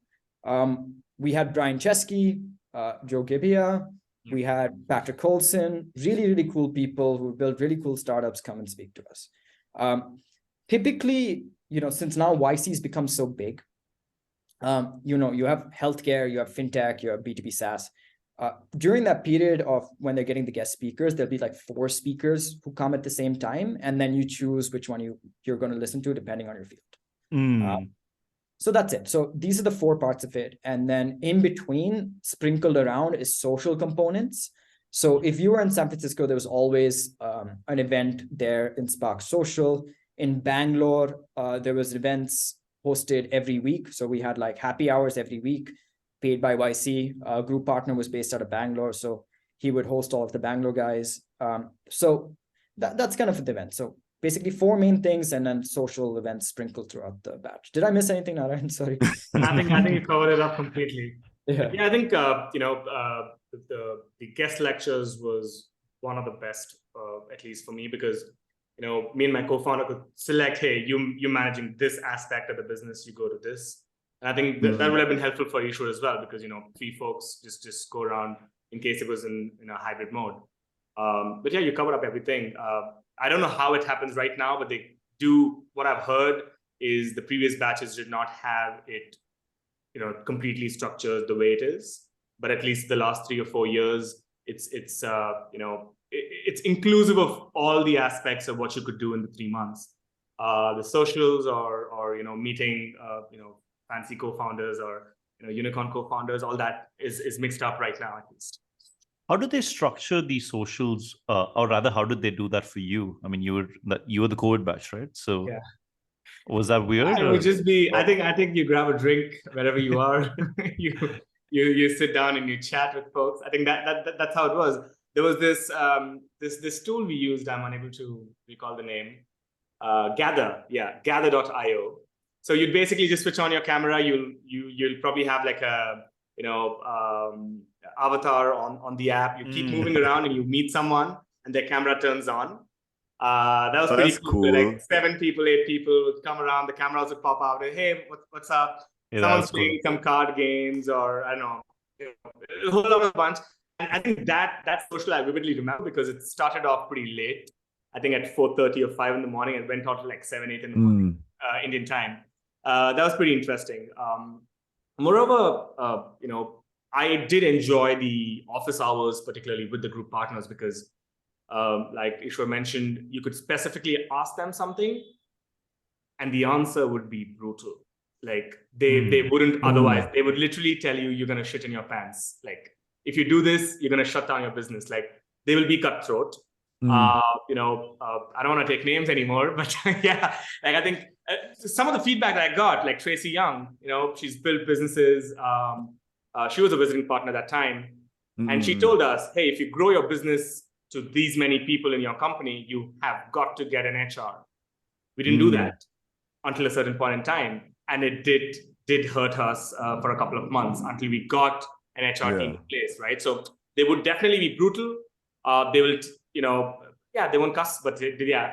We had Brian Chesky, Joe Gibbia. We had Patrick Colson, really, really cool people who built really cool startups come and speak to us. Typically, since now YC's become so big, you have healthcare, you have fintech, you have B2B SaaS. During that period of when they're getting the guest speakers, there'll be like 4 speakers who come at the same time, and then you choose which one you're going to listen to depending on your field. So that's it. So these are the 4 parts of it. And then in between, sprinkled around, is social components. So if you were in San Francisco, there was always an event there in Spark Social. In Bangalore, there was events hosted every week. So we had like happy hours every week, paid by YC. A group partner was based out of Bangalore, so he would host all of the Bangalore guys. So that's kind of the event. So basically 4 main things, and then social events sprinkled throughout the batch. Did I miss anything, Narayan? Sorry. I think you covered it up completely. Yeah, I think the guest lectures was one of the best, at least for me, because me and my co-founder could select, hey, you're managing this aspect of the business, you go to this. And I think that would have been helpful for Ishwar as well, because 3 folks just go around in case it was in a hybrid mode. But yeah, you covered up everything. I don't know how it happens right now, but they do. What I've heard is the previous batches did not have it, completely structured the way it is. But at least the last 3 or 4 years, it's inclusive of all the aspects of what you could do in the 3 months. The socials or meeting fancy co-founders or unicorn co-founders, all that is mixed up right now, at least. How do they structure these socials, or rather, how did they do that for you? I mean, you were the COVID batch, right? So yeah. Was that weird? It would just be. I think you grab a drink wherever you are. you sit down and you chat with folks. I think that's how it was. There was this tool we used. I'm unable to recall the name. Gather.io. So you'd basically just switch on your camera. You'll probably have like a avatar on the app. You keep moving around and you meet someone and their camera turns on. That was pretty cool. Like 7 people, 8 people would come around. The cameras would pop out. And, hey, what's up? Yeah, someone's playing some card games, or I don't know, a whole lot of bunch. And I think that social I vividly remember because it started off pretty late. I think at 4:30 or 5 in the morning, and went out to like 7, 8 in the morning, Indian time. That was pretty interesting. Moreover, I did enjoy the office hours, particularly with the group partners, because like Ishwar mentioned, you could specifically ask them something and the answer would be brutal. Like they wouldn't otherwise. They would literally tell you, you're going to shit in your pants. Like, if you do this, you're going to shut down your business. Like, they will be cutthroat. I don't want to take names anymore, but yeah, like I think some of the feedback that I got, like Tracy Young, she's built businesses. She was a visiting partner at that time. And she told us, hey, if you grow your business to these many people in your company, you have got to get an HR. We didn't do that until a certain point in time. And it did hurt us for a couple of months until we got an HR team in place, right? So they would definitely be brutal. They will, they won't cuss, but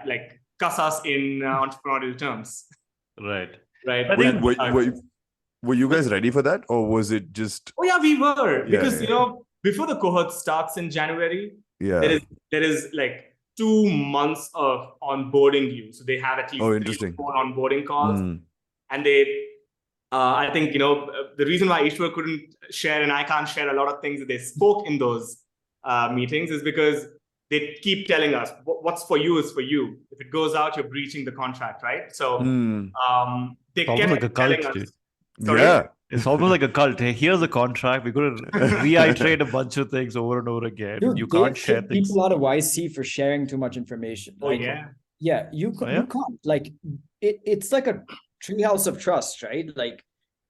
like cuss us in entrepreneurial terms. Right. Right. Were you guys ready for that, or was it just? Oh yeah, we were, because before the cohort starts in January, there is like 2 months of onboarding you. So they have at least 3 or 4 onboarding calls. And they, I think, the reason why Ishwar couldn't share and I can't share a lot of things that they spoke in those meetings is because they keep telling us what's for you is for you. If it goes out, you're breaching the contract, right? So they kept like telling us. Sorry? Yeah. It's almost like a cult. Hey, here's a contract. We're going to reiterate a bunch of things over and over again. Dude, you can't share things. People out of YC for sharing too much information. Oh, like, yeah. You can't. Like, it's like a treehouse of trust, right? Like,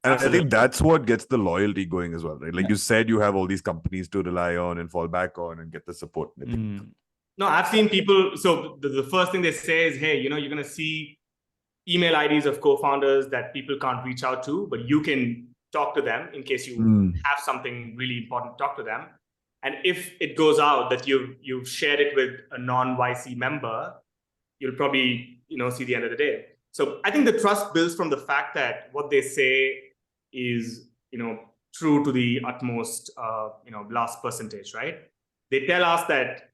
and I think that's what gets the loyalty going as well, right? Like you said, you have all these companies to rely on and fall back on and get the support. No, I've seen people. So the first thing they say is, hey, you're going to see email IDs of co-founders that people can't reach out to, but you can talk to them in case you have something really important to talk to them. And if it goes out that you've shared it with a non-YC member, you'll probably, see the end of the day. So I think the trust builds from the fact that what they say is, true to the utmost, last percentage, right? They tell us that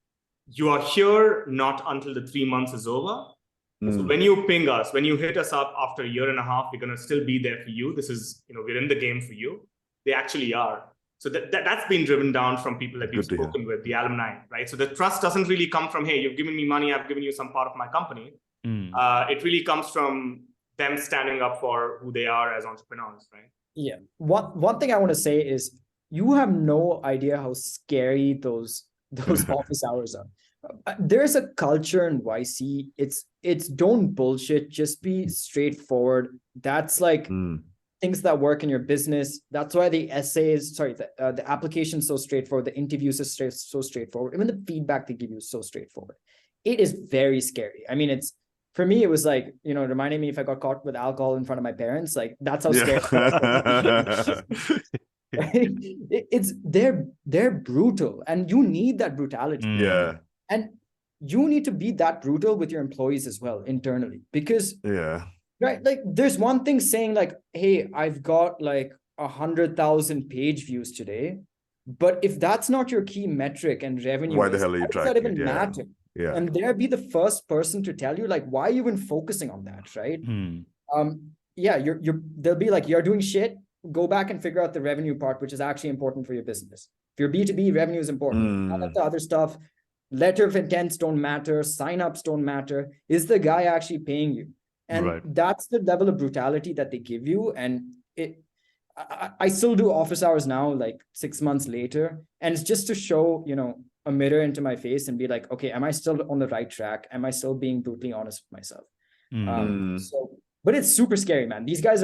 you are here not until the 3 months is over. So when you ping us, when you hit us up after a year and a half, we're going to still be there for you. This is, we're in the game for you. They actually are. So that's been driven down from people that we've spoken with, the alumni, right? So the trust doesn't really come from, hey, you've given me money, I've given you some part of my company. It really comes from them standing up for who they are as entrepreneurs, right? Yeah. One thing I want to say is you have no idea how scary those office hours are. There's a culture in YC. It's don't bullshit, just be straightforward. That's like things that work in your business. That's why the application is so straightforward. The interviews are so straightforward. Even the feedback they give you is so straightforward. It is very scary. I mean, for me, it was like, reminding me if I got caught with alcohol in front of my parents, like that's how scary. They're brutal, and you need that brutality. Yeah. And you need to be that brutal with your employees as well internally, because right, like there's one thing saying like, hey, I've got like 100,000 page views today, but if that's not your key metric and revenue, why the hell are you tracking? Does that even matter? Yeah. And they'll be the first person to tell you like, why are you even focusing on that, right? They'll be like, you're doing shit. Go back and figure out the revenue part, which is actually important for your business. If you're B2B, revenue is important. All of the other stuff, letter of intents don't matter, signups don't matter. Is the guy actually paying you? And that's the level of brutality that they give you. And I still do office hours now, like 6 months later. And it's just to show, a mirror into my face and be like, okay, am I still on the right track? Am I still being brutally honest with myself? But it's super scary, man. These guys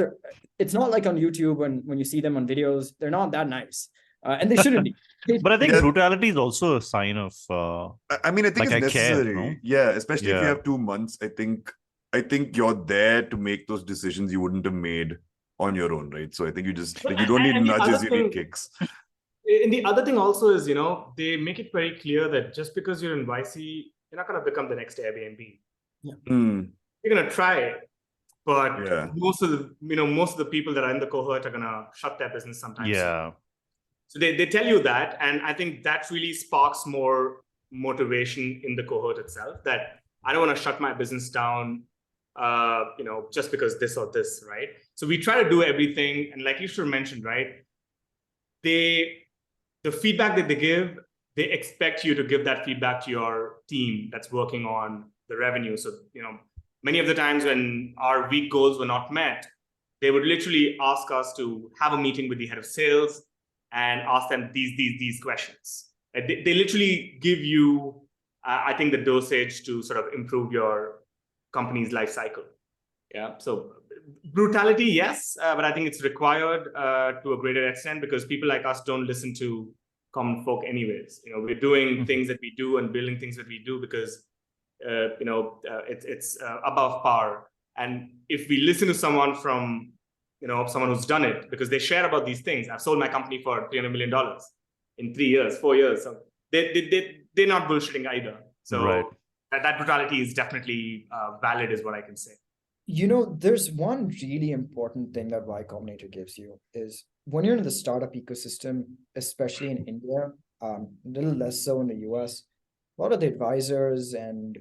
it's not like on YouTube when you see them on videos, they're not that nice. And they shouldn't be. But I think brutality is also a sign of I think like it's necessary. Care, no? Yeah, especially if you have 2 months. I think I think you're there to make those decisions you wouldn't have made on your own, right? So I think you just, like, you don't need nudges, you need kicks. And the other thing also is, they make it very clear that just because you're in YC, you're not going to become the next Airbnb. Yeah. You're going to try, but Yeah. most of the people that are in the cohort are going to shut their business sometime soon. So they tell you that, and I think that really sparks more motivation in the cohort itself, that I don't want to shut my business down, just because this or this, right? So we try to do everything, and like Ishwar mentioned, right, the feedback that they give, they expect you to give that feedback to your team that's working on the revenue. So, many of the times when our week goals were not met, they would literally ask us to have a meeting with the head of sales and ask them these questions. They literally give you, I think, the dosage to sort of improve your company's life cycle. Yeah. So brutality, yes, but I think it's required to a greater extent, because people like us don't listen to common folk anyways. We're doing things that we do and building things that we do because it's above par. And if we listen to someone from someone who's done it, because they share about these things. I've sold my company for $300 million in 3 years, 4 years. So they're not bullshitting either. So that brutality is definitely valid, is what I can say. There's one really important thing that Y Combinator gives you is when you're in the startup ecosystem, especially in India, a little less so in the US, a lot of the advisors and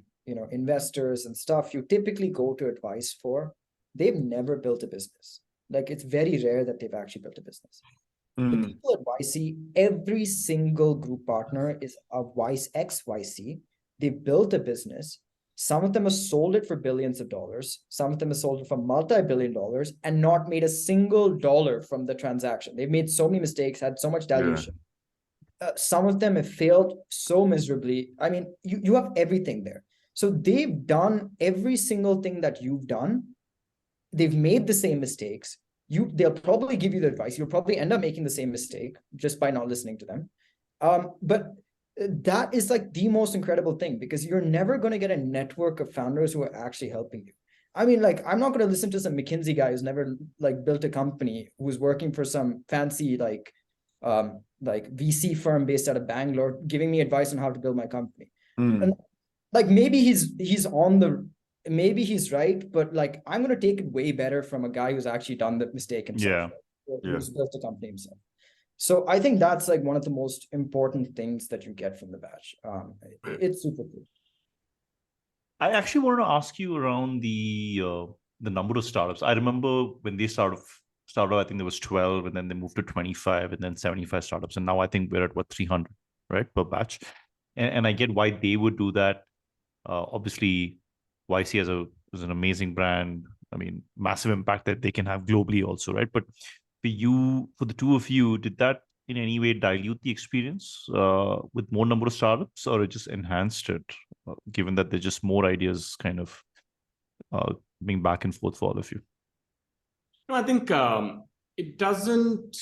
investors and stuff you typically go to advice for, they've never built a business. Like, it's very rare that they've actually built a business. The people at YC, every single group partner is a ex-YC. They've built a business. Some of them have sold it for billions of dollars. Some of them have sold it for multi-billion dollars and not made a single dollar from the transaction. They've made so many mistakes, had so much dilution. Some of them have failed so miserably. I mean, you have everything there. So they've done every single thing that you've done. They've made the same mistakes. They'll probably give you the advice. You'll probably end up making the same mistake just by not listening to them. But that is like the most incredible thing, because you're never going to get a network of founders who are actually helping you. I mean, like, I'm not going to listen to some McKinsey guy who's never built a company, who's working for some fancy VC firm based out of Bangalore, giving me advice on how to build my company. And maybe maybe he's right, but I'm going to take it way better from a guy who's actually done the mistake himself, who's built a company himself. So I think that's one of the most important things that you get from the batch. It's super cool. I actually wanted to ask you around the number of startups. I remember when they started, I think there was 12, and then they moved to 25, and then 75 startups, and now I think we're at 300, right, per batch. And I get why they would do that. Obviously, YC is an amazing brand. I mean, massive impact that they can have globally also, right? But for the two of you, did that in any way dilute the experience with more number of startups, or it just enhanced it, given that there's just more ideas kind of being back and forth for all of you? No, I think it doesn't.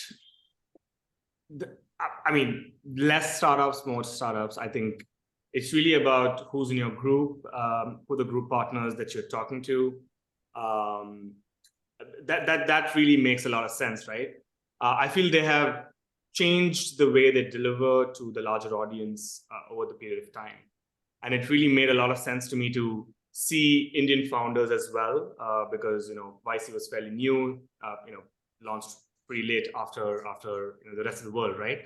I mean, less startups, more startups. I think it's really about who's in your group, who are the group partners that you're talking to. That really makes a lot of sense, right? I feel they have changed the way they deliver to the larger audience over the period of time. And it really made a lot of sense to me to see Indian founders as well, because, YC was fairly new, launched pretty late after the rest of the world, right?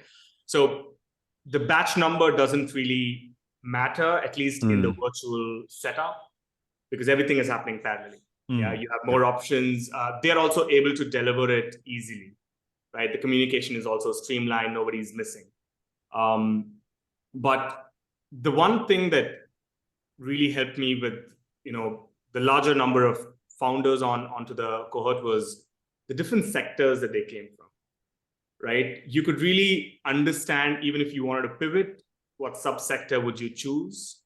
So the batch number doesn't really matter, at least in the virtual setup, because everything is happening parallelly. Yeah, you have more options. They're also able to deliver it easily, right? The communication is also streamlined. Nobody's missing. But the one thing that really helped me with, the larger number of founders onto the cohort was the different sectors that they came from, right? You could really understand, even if you wanted to pivot, what subsector would you choose?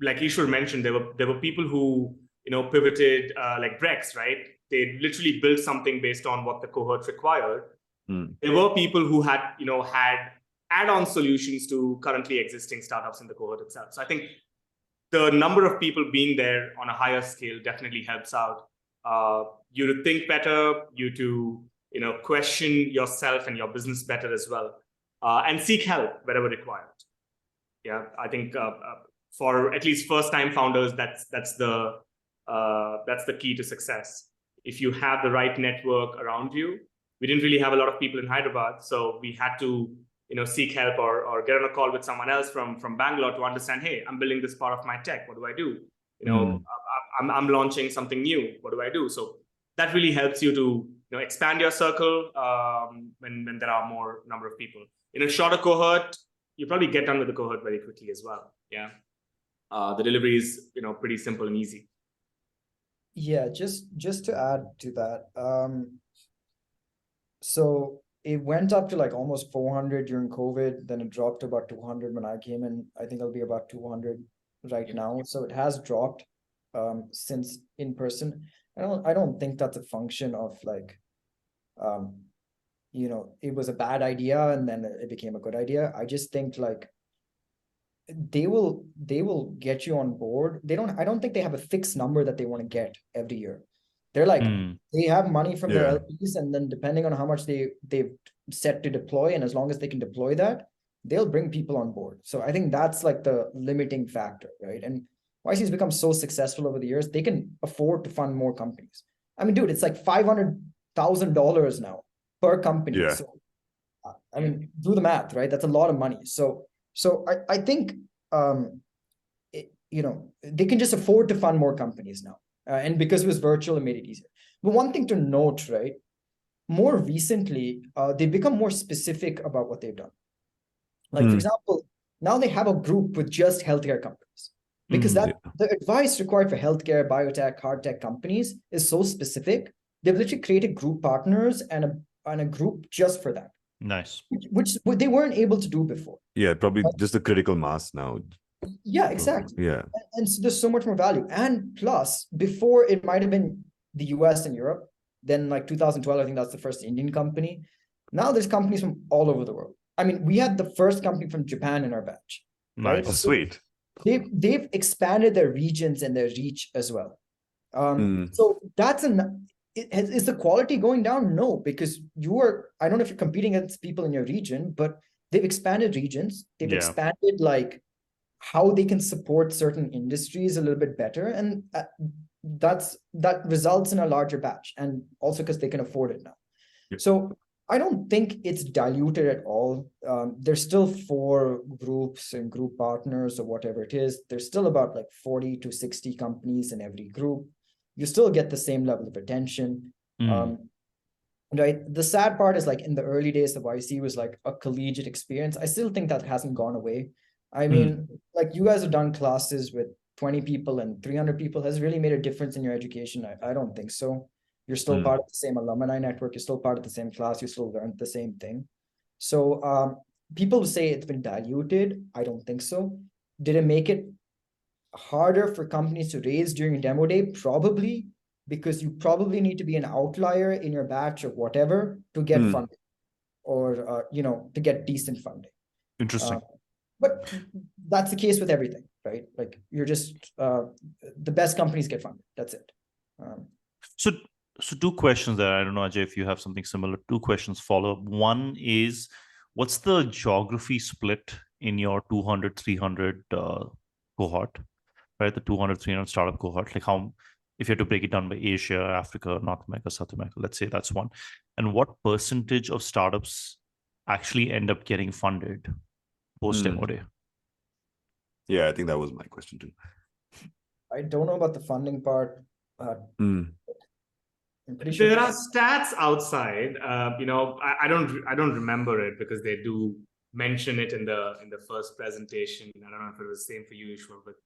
Like Ishwar mentioned, there were people who pivoted like Brex, right? They literally built something based on what the cohort required. There were people who had add-on solutions to currently existing startups in the cohort itself. So I think the number of people being there on a higher scale definitely helps out you to think better, you to question yourself and your business better as well, and seek help wherever required. Yeah, I think for at least first-time founders, that's the key to success. If you have the right network around you, we didn't really have a lot of people in Hyderabad, so we had to seek help or get on a call with someone else from Bangalore to understand, hey, I'm building this part of my tech. What do I do? I'm launching something new. What do I do? So that really helps you to expand your circle when there are more number of people. In a shorter cohort, you probably get done with the cohort very quickly as well. Yeah, the delivery is pretty simple and easy. Yeah, just to add to that, so it went up to like almost 400 during COVID, then it dropped to about 200 when I came in. I think it'll be about 200 right now. So it has dropped since in person. I don't think that's a function of like it was a bad idea and then it became a good idea. I just think like they will get you on board. I don't think they have a fixed number that they want to get every year. They're like, they have money from their LPs, and then depending on how much they've set to deploy, and as long as they can deploy that, they'll bring people on board. So I think that's like the limiting factor, right? And YC's become so successful over the years, they can afford to fund more companies. I mean, dude, it's like $500,000 now per company. Yeah. So, I mean, do the math, right? That's a lot of money. So I think, they can just afford to fund more companies now. And because it was virtual, it made it easier. But one thing to note, right? More recently, they've become more specific about what they've done. Like, for example, now they have a group with just healthcare companies. Because the advice required for healthcare, biotech, hard tech companies is so specific. They've literally created group partners and a group just for that. Nice. Which they weren't able to do before. Yeah, probably just the critical mass now. Yeah, exactly. Yeah. And so there's so much more value. And plus, before it might have been the US and Europe, then like 2012, I think that's the first Indian company. Now there's companies from all over the world. I mean, we had the first company from Japan in our batch. Nice. Right? Oh, sweet. They've expanded their regions and their reach as well. So that's is the quality going down? No, because I don't know if you're competing against people in your region, but they've expanded regions. They've expanded like how they can support certain industries a little bit better. And that results in a larger batch, and also because they can afford it now. So I don't think it's diluted at all. There's still 4 groups and group partners or whatever it is. There's still about like 40 to 60 companies in every group. You still get the same level of attention. Right. The sad part is like in the early days, the YC was like a collegiate experience. I still think that hasn't gone away. I mean, like you guys have done classes with 20 people and 300 people. Has really made a difference in your education? I don't think so. You're still part of the same alumni network. You're still part of the same class. You still learned the same thing. So people say it's been diluted. I don't think so. Did it make it harder for companies to raise during demo day? Probably, because you probably need to be an outlier in your batch or whatever to get funding, or to get decent funding. Interesting. But that's the case with everything, right? Like you're just the best companies get funded. That's it. So 2 questions there. I don't know, Ajay, if you have something similar. 2 questions follow up. One is, what's the geography split in your 200, 300 cohort, right? The 200, 300 startup cohort, like how, if you had to break it down by Asia, Africa, North America, South America, let's say that's one. And what percentage of startups actually end up getting funded post-demo day? Yeah, I think that was my question too. I don't know about the funding part. I'm pretty sure there are stats outside. I don't remember it because they do mention it in the first presentation. I don't know if it was the same for you, Ishwar, but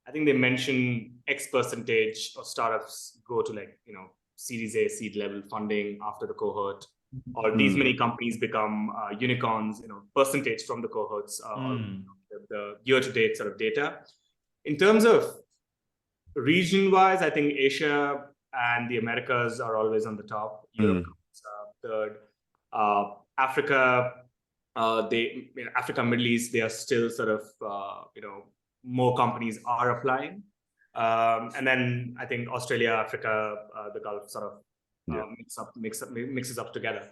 I think they mention X percentage of startups go to like Series A, seed level funding after the cohort, or these many companies become unicorns. Percentage from the cohorts, or the year-to-date sort of data. In terms of region-wise, I think Asia and the Americas are always on the top. Europe comes third. Africa, Africa, Middle East, they are still sort of more companies are applying. And then I think Australia, Africa, the Gulf sort of mixes up together.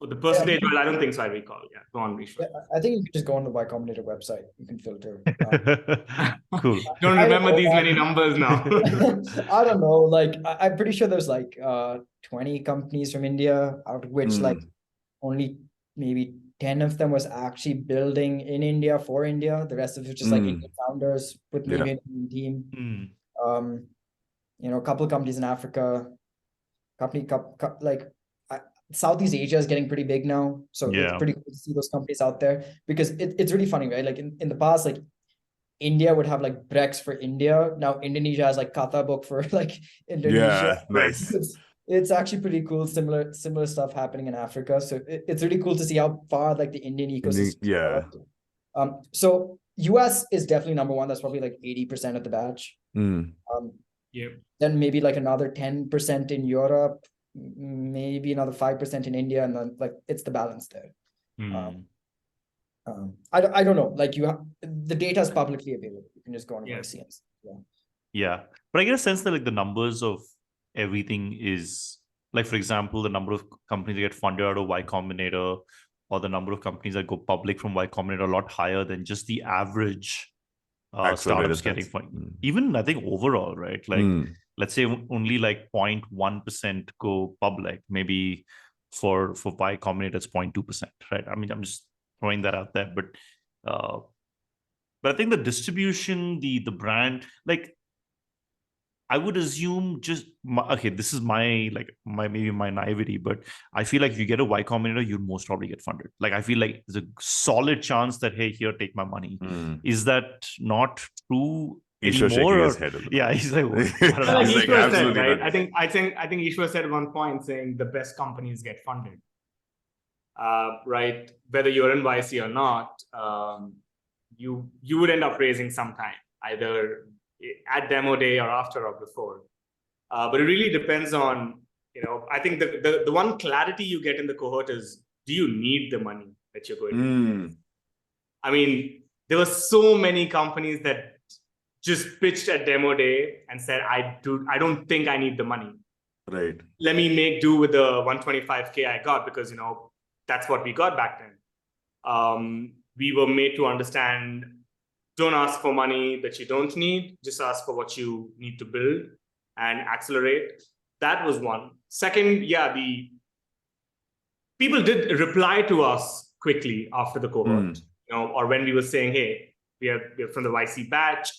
The percentage, well, I don't think so. I recall. Yeah, go on, Ishwar. I think you can just go on the Y Combinator website. You can filter. Cool. Don't remember these many numbers now. I don't know. Like, I'm pretty sure there's like 20 companies from India, out of which like only maybe 10 of them was actually building in India for India. The rest of it was just like Indian founders with maybe an Indian team. A couple of companies in Africa, Southeast Asia is getting pretty big now. So it's pretty cool to see those companies out there, because it's really funny, right? Like in the past, like India would have like Brex for India. Now Indonesia has like Kata Book for like Indonesia. Yeah, nice. It's actually pretty cool. Similar stuff happening in Africa. So it's really cool to see how far like the Indian ecosystem. So US is definitely number one. That's probably like 80% of the batch. Then maybe like another 10% in Europe, maybe another 5% in India, and then like it's the balance there. I don't know. Like the data is publicly available. You can just go on and see it. Yeah, but I get a sense that like the numbers of everything is like, for example, the number of companies that get funded out of Y Combinator, or the number of companies that go public from Y Combinator, a lot higher than just the average startups getting funded. Even I think overall, right? Like let's say only like 0.1% go public. Maybe for Y Combinator it's 0.2%, right? I mean, I'm just throwing that out there, but I think the distribution, the brand, like I would assume this is my naivety, but I feel like if you get a Y Combinator, you'd most probably get funded. Like I feel like there's a solid chance that, hey, here, take my money. Is that not true anymore? His head a little. Yeah, he's like, Ishwar said, right? I think Ishwar said at one point saying the best companies get funded. Right? Whether you're in YC or not, you would end up raising sometime, either at demo day or after or before. But it really depends on, I think the one clarity you get in the cohort is, do you need the money that you're going to need? I mean, there were so many companies that just pitched at demo day and said, I don't think I need the money. Right. Let me make do with the 125K I got, because, that's what we got back then. We were made to understand, don't ask for money that you don't need, just ask for what you need to build and accelerate. That was one. Second, the people did reply to us quickly after the cohort, or when we were saying, hey, we're from the YC batch.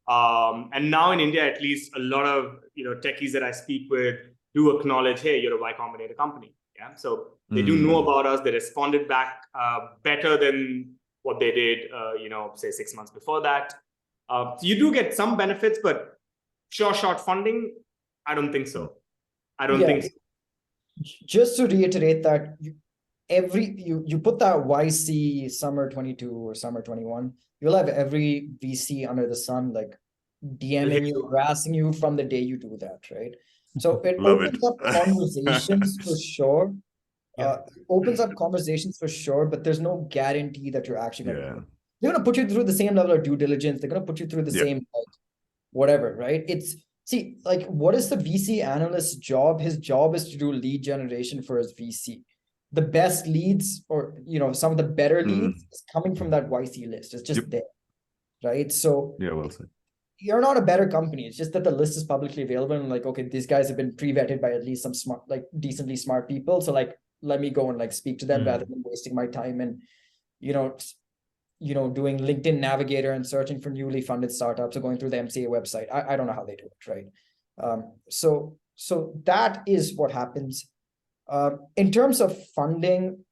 And now in India, at least a lot of techies that I speak with do acknowledge, hey, you're a Y Combinator company. Yeah. So they do know about us. They responded back better than what they did, say 6 months before that. So you do get some benefits, but short funding, I don't think so. I don't think so. Just to reiterate that, you put that YC summer 22 or summer 21, you'll have every VC under the sun like DMing you, harassing you from the day you do that, right? So it opens up conversations for sure. Opens up conversations for sure, but there's no guarantee that you're actually going to. They're going to put you through the same level of due diligence. They're going to put you through the same, like, whatever, right? What is the VC analyst's job? His job is to do lead generation for his VC. The best leads, or some of the better leads, is coming from that YC list. It's just there, right? So well said. You're not a better company. It's just that the list is publicly available, and like, okay, these guys have been pre-vetted by at least some smart, like decently smart people. So like, let me go and like speak to them rather than wasting my time and, doing LinkedIn Navigator and searching for newly funded startups or going through the MCA website. I don't know how they do it, right? So that is what happens. In terms of funding,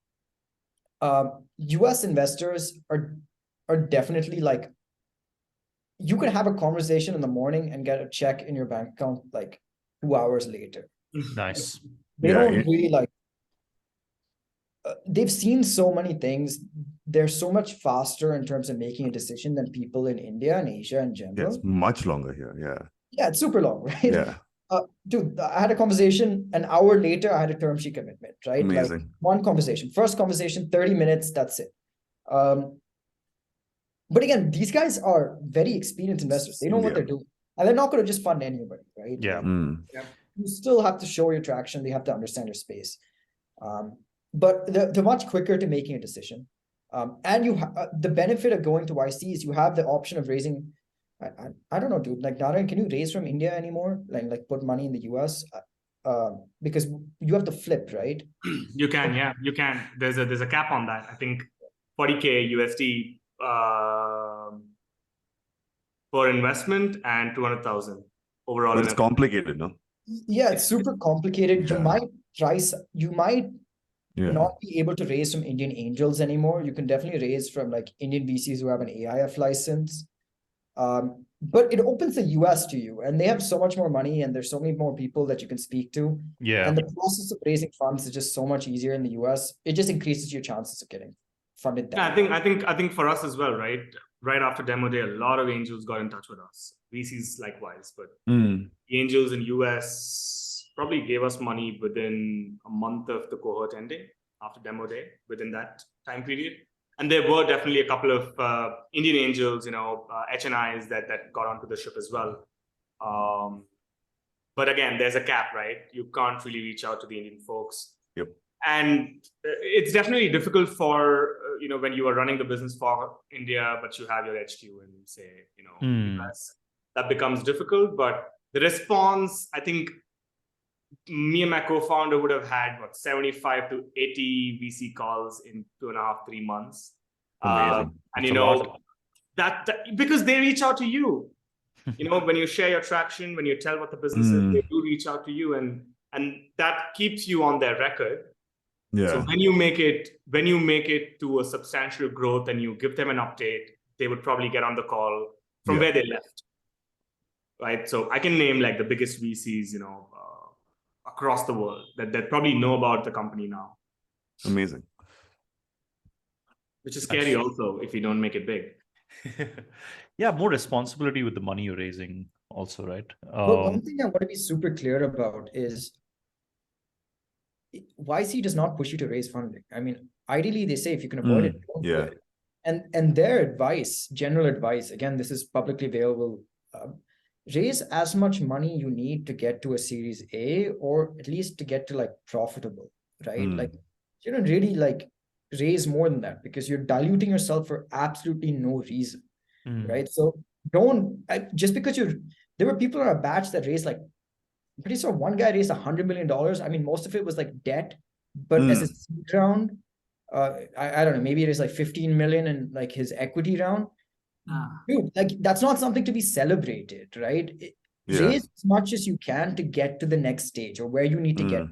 US investors are definitely like, you could have a conversation in the morning and get a check in your bank account like 2 hours later. Nice. They don't really like, they've seen so many things. They're so much faster in terms of making a decision than people in India and Asia in general. Yeah, it's much longer here. Yeah, it's super long, right? Yeah. Dude, I had a conversation, an hour later, I had a term sheet commitment, right? Amazing. Like, one conversation, first conversation, 30 minutes, that's it. But again, these guys are very experienced investors. They know what they're doing. And they're not going to just fund anybody, right? Yeah. Like, you still have to show your traction. They have to understand your space. But they're much quicker to making a decision. And the benefit of going to YC is you have the option of raising. I don't know, dude. Like, Narayan, can you raise from India anymore? Like put money in the US? Because you have to flip, right? You can, yeah, you can. There's a cap on that. I think 40K USD per investment and 200,000 overall. But it's complicated, no? Yeah, it's super complicated. Yeah. You might not be able to raise from Indian angels anymore. You can definitely raise from like Indian VCs who have an AIF license. But it opens the US to you, and they have so much more money, and there's so many more people that you can speak to. Yeah. And the process of raising funds is just so much easier in the US. It just increases your chances of getting funded. Yeah, I think for us as well, right? Right after demo day, a lot of angels got in touch with us. VCs likewise, but the angels in US probably gave us money within a month of the cohort ending, after demo day, within that time period. And there were definitely a couple of Indian angels, HNIs that got onto the ship as well. But again, there's a cap, right? You can't really reach out to the Indian folks. Yep. And it's definitely difficult for, when you are running the business for India, but you have your HQ in, say, US. That becomes difficult. But the response, I think me and my co-founder would have had 75 to 80 VC calls in 2.5, 3 months. Amazing. And that because they reach out to you. When you share your traction, when you tell what the business is, they do reach out to you, and that keeps you on their record. Yeah. So when you make it to a substantial growth and you give them an update, they would probably get on the call from where they left. Right. So I can name like the biggest VCs, across the world that probably know about the company now. Amazing. Which is scary also if you don't make it big. Yeah, more responsibility with the money you're raising also, right? But one thing I want to be super clear about is YC does not push you to raise funding. I mean, ideally they say if you can avoid it, don't do it. And their advice, general advice, again, this is publicly available, raise as much money you need to get to a Series A, or at least to get to like profitable, right? Like, you don't really like raise more than that, because you're diluting yourself for absolutely no reason, right? So just because there were people in our batch that raised like, I'm pretty sure one guy raised $100 million. I mean, most of it was like debt, but as a seed round, I don't know, maybe it is like 15 million in like his equity round. Dude, like that's not something to be celebrated, right? Raise as much as you can to get to the next stage or where you need to get.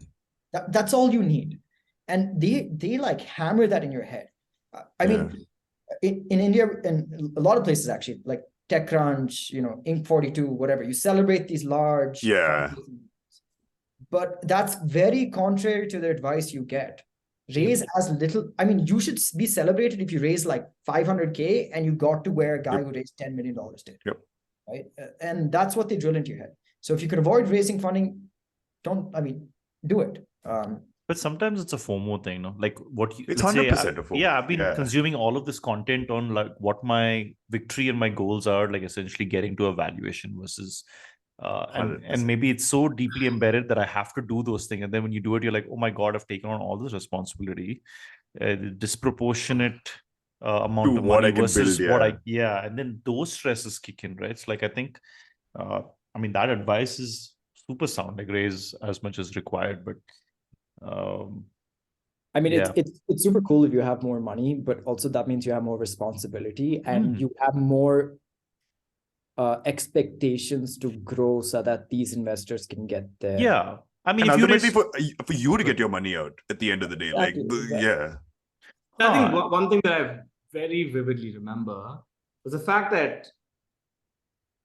That's all you need. And they like hammer that in your head. I mean, in India and a lot of places actually, like TechCrunch, Inc. 42, whatever, you celebrate these large. But that's very contrary to the advice you get. Raise as little. I mean, you should be celebrated if you raise like 500K and you got to where a guy who raised $10 million did. Right. And that's what they drill into your head. So if you can avoid raising funding, do it. But sometimes it's a FOMO thing, no? Like what you it's 100% a FOMO. Yeah, I've been consuming all of this content on like what my victory and my goals are, like essentially getting to a valuation versus and maybe it's so deeply embedded that I have to do those things. And then when you do it, you're like, oh my God, I've taken on all this responsibility, disproportionate amount of money versus what and then those stresses kick in, right? It's like, I think, that advice is super sound, like raise as much as required, but it's super cool if you have more money, but also that means you have more responsibility and you have more expectations to grow so that these investors can get there. Yeah. I mean, and ultimately for you to get your money out at the end of the day. I think one thing that I very vividly remember was the fact that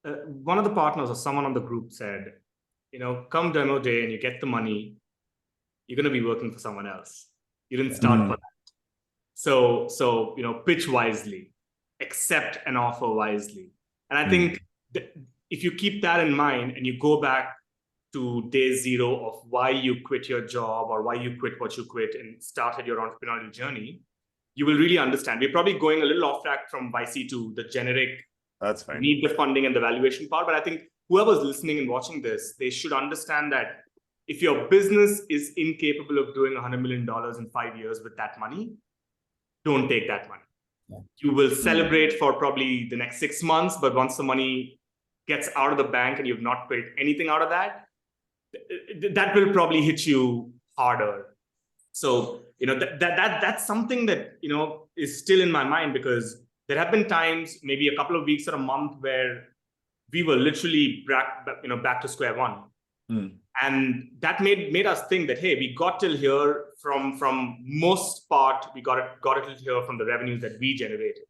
one of the partners or someone on the group said, come demo day and you get the money, you're going to be working for someone else. You didn't start for that. So pitch wisely, accept an offer wisely. And I think if you keep that in mind and you go back to day zero of why you quit your job or why you quit what you quit and started your entrepreneurial journey, you will really understand. We're probably going a little off track from YC to the generic. That's fine. Need the funding and the valuation part. But I think whoever's listening and watching this, they should understand that if your business is incapable of doing $100 million in 5 years with that money, don't take that money. Yeah. You will celebrate for probably the next 6 months, but once the money gets out of the bank and you've not built anything out of that, that will probably hit you harder. So, that's something that, is still in my mind, because there have been times, maybe a couple of weeks or a month, where we were literally back to square one. And that made us think that, hey, we got till here from most part, we got it till here from the revenues that we generated,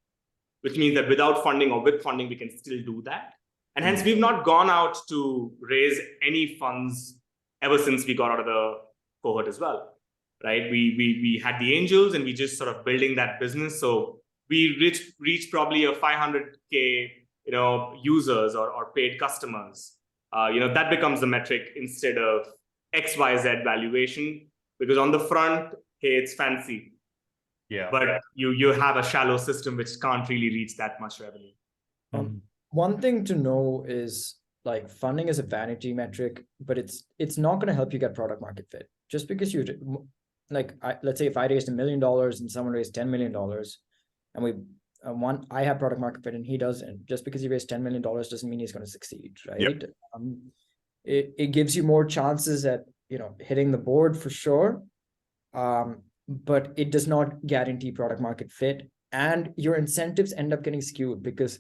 which means that without funding or with funding, we can still do that. And hence, we've not gone out to raise any funds ever since we got out of the cohort as well, right? We had the angels and we just sort of building that business. So we reached probably a 500K, users or paid customers. That becomes the metric instead of XYZ valuation, because on the front, hey, it's fancy. Yeah. But you have a shallow system which can't really reach that much revenue. One thing to know is, like, funding is a vanity metric, but it's not going to help you get product market fit. Just because let's say if I raised $1 million and someone raised $10 million, and I have product market fit and he doesn't, just because he raised $10 million doesn't mean he's going to succeed, right? Yep. It gives you more chances at hitting the board for sure, but it does not guarantee product market fit, and your incentives end up getting skewed, because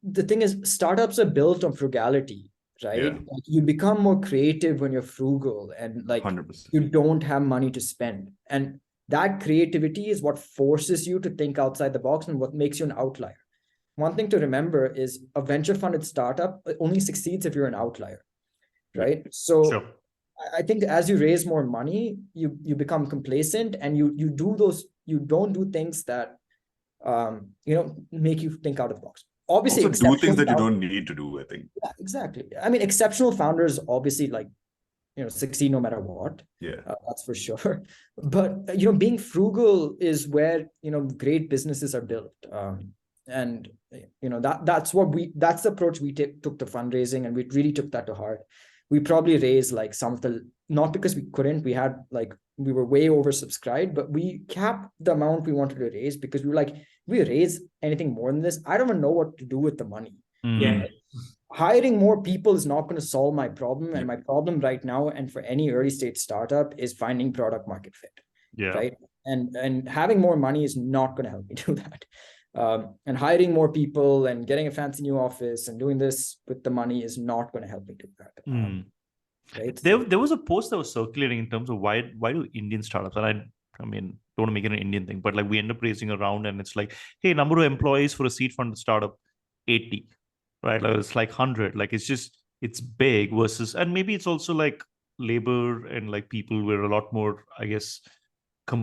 the thing is, startups are built on frugality, right? Yeah. Like, you become more creative when you're frugal and 100%. You don't have money to spend, and that creativity is what forces you to think outside the box and what makes you an outlier. One thing to remember is a venture funded startup only succeeds if you're an outlier, right? So sure. I think as you raise more money, you become complacent, and you don't do things that make you think out of the box. Obviously, also do things that you don't need to do, I think. Yeah, exactly. I mean, exceptional founders obviously succeed no matter what. Yeah, that's for sure. But being frugal is where great businesses are built. And that's the approach we took to fundraising, and we really took that to heart. We probably raised not because we couldn't, we were way oversubscribed, but we capped the amount we wanted to raise, because we were like, if we raise anything more than this, I don't even know what to do with the money. Yeah. Hiring more people is not going to solve my problem. And my problem right now, and for any early stage startup, is finding product market fit. Yeah. Right. And having more money is not going to help me do that. And hiring more people and getting a fancy new office and doing this with the money is not going to help me do that. Right? There was a post that was circulating in terms of why do Indian startups, and I mean, don't want to make it an Indian thing, but we end up raising a round and it's like, hey, number of employees for a seed funded startup, 80, right? It's 100. It's big versus, and maybe it's also labor and people were a lot more, I guess,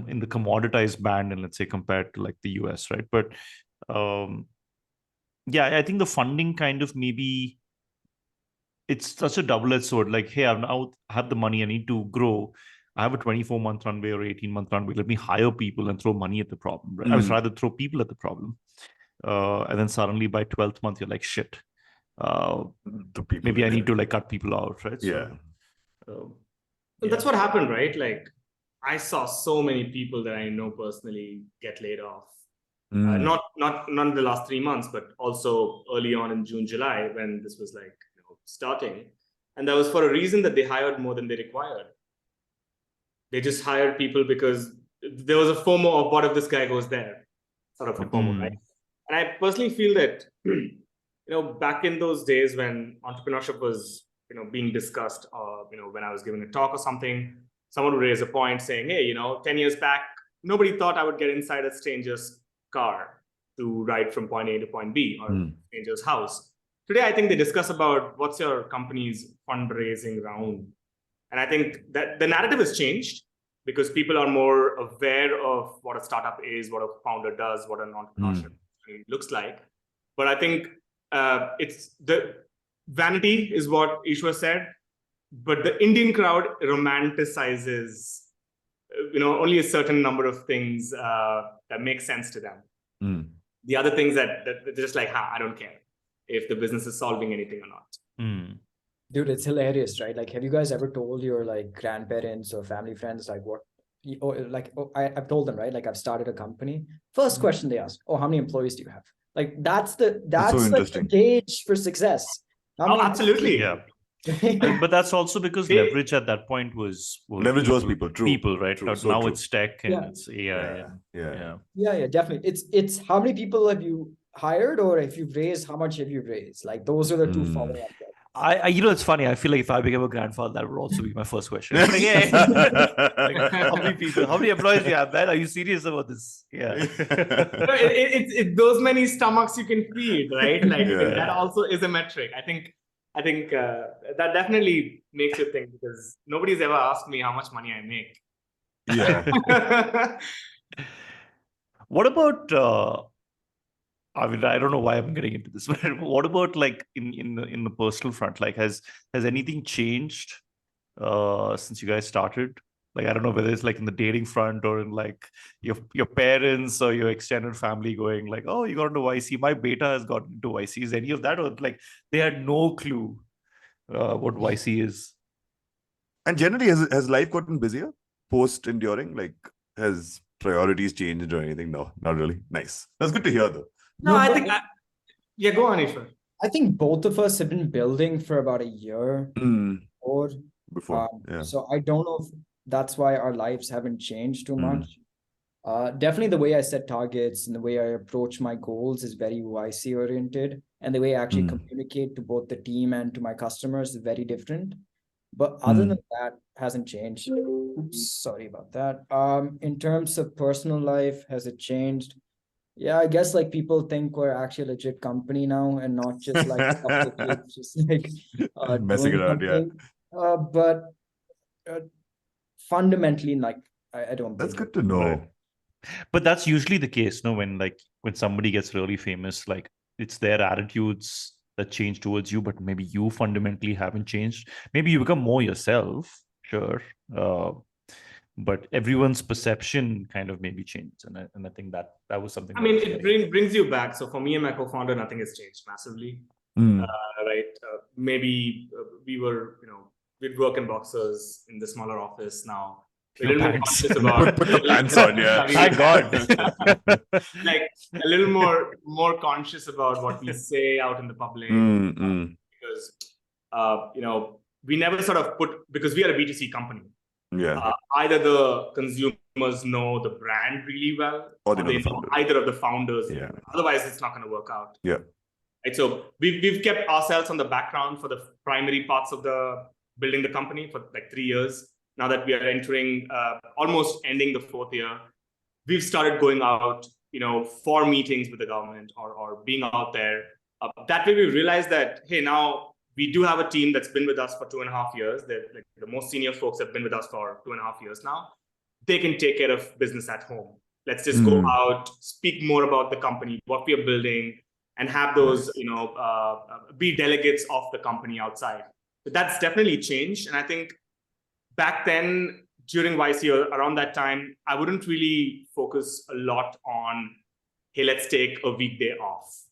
in the commoditized band, and let's say compared to the US, right? But I think the funding kind of maybe, it's such a double-edged sword. Hey, I now have the money, I need to grow. I have a 24-month runway or 18-month runway. Let me hire people and throw money at the problem. Right? I would rather throw people at the problem. And then suddenly by 12th month, you're like, shit. Maybe I need to cut people out, right? Yeah. That's what happened, right? I saw so many people that I know personally get laid off. Not in the last 3 months, but also early on in June, July, when this was starting. And that was for a reason that they hired more than they required. They just hired people because there was a FOMO of what if this guy goes there, sort of a FOMO, right? And I personally feel that, back in those days when entrepreneurship was, being discussed, or, when I was giving a talk or something, someone would raise a point saying, hey, 10 years back, nobody thought I would get inside a stranger's car to ride from point A to point B, or stranger's house. Today, I think they discuss about what's your company's fundraising round. And I think that the narrative has changed because people are more aware of what a startup is, what a founder does, what an entrepreneurship looks like. But I think it's the vanity is what Ishwar said, but the Indian crowd romanticizes only a certain number of things that make sense to them. The other things that they're just like, I don't care if the business is solving anything or not. Dude, it's hilarious, right? Like, have you guys ever told your like grandparents or family friends like what? I've told them, right? Like, I've started a company. First question they ask, "Oh, how many employees do you have?" Like, that's so like the gauge for success. Absolutely, yeah. But that's also because leverage at that point was leverage was people, true. People, right? True. Now it's tech and it's AI. Yeah, definitely. It's how many people have you hired, or if you've raised, how much have you raised? Like, those are the two following up. I it's funny. I feel like if I became a grandfather, that would also be my first question. Like, hey, like, how many people, how many employees do you have, man? Are you serious about this? Yeah. It's those many stomachs you can feed, right? Like that also is a metric. I think that definitely makes you think, because nobody's ever asked me how much money I make. Yeah. What about? I mean, I don't know why I'm getting into this, but what about like in the personal front? Like, has anything changed since you guys started? Like, I don't know whether it's like in the dating front or in like your parents or your extended family going like, oh, you got into YC. My beta has gotten into YC. Is any of that, or like they had no clue what YC is? And generally, has life gotten busier post enduring? Like, has priorities changed or anything? No, not really. Nice. That's good to hear, though. No, I think go on, Ishwar. I think both of us have been building for about a year or before. So I don't know if that's why our lives haven't changed too much. Definitely the way I set targets and the way I approach my goals is very YC oriented, and the way I actually communicate to both the team and to my customers is very different. But other than that, hasn't changed. Oops, sorry about that. In terms of personal life, has it changed? Yeah, I guess like people think we're actually a legit company now and not just like a couple of kids just like messing around, but fundamentally, like I don't. That's good to know. Right. But that's usually the case, no? When somebody gets really famous, like it's their attitudes that change towards you, but maybe you fundamentally haven't changed. Maybe you become more yourself, sure. But everyone's perception kind of maybe changed, and I think that was something. I mean, it brings you back. So for me and my co-founder, nothing has changed massively, right? Maybe we'd work in boxers in the smaller office now. We're a little more conscious about put the pants on, yeah. Thank God. Like a little more conscious about what we say out in the public, because we never sort of because we are a B2C company. Yeah. Either the consumers know the brand really well, or they know either of the founders. Yeah. Otherwise, it's not going to work out. Yeah. Right. So we've kept ourselves on the background for the primary parts of the building the company for like 3 years. Now that we are entering, almost ending the 4th year, we've started going out, for meetings with the government or being out there. That way, we realized that hey, now we do have a team that's been with us for 2.5 years. Like the most senior folks have been with us for 2.5 years now. They can take care of business at home. Let's just go out, speak more about the company, what we are building, and have those, be delegates of the company outside. But that's definitely changed. And I think back then, during YC, around that time, I wouldn't really focus a lot on, hey, let's take a weekday off.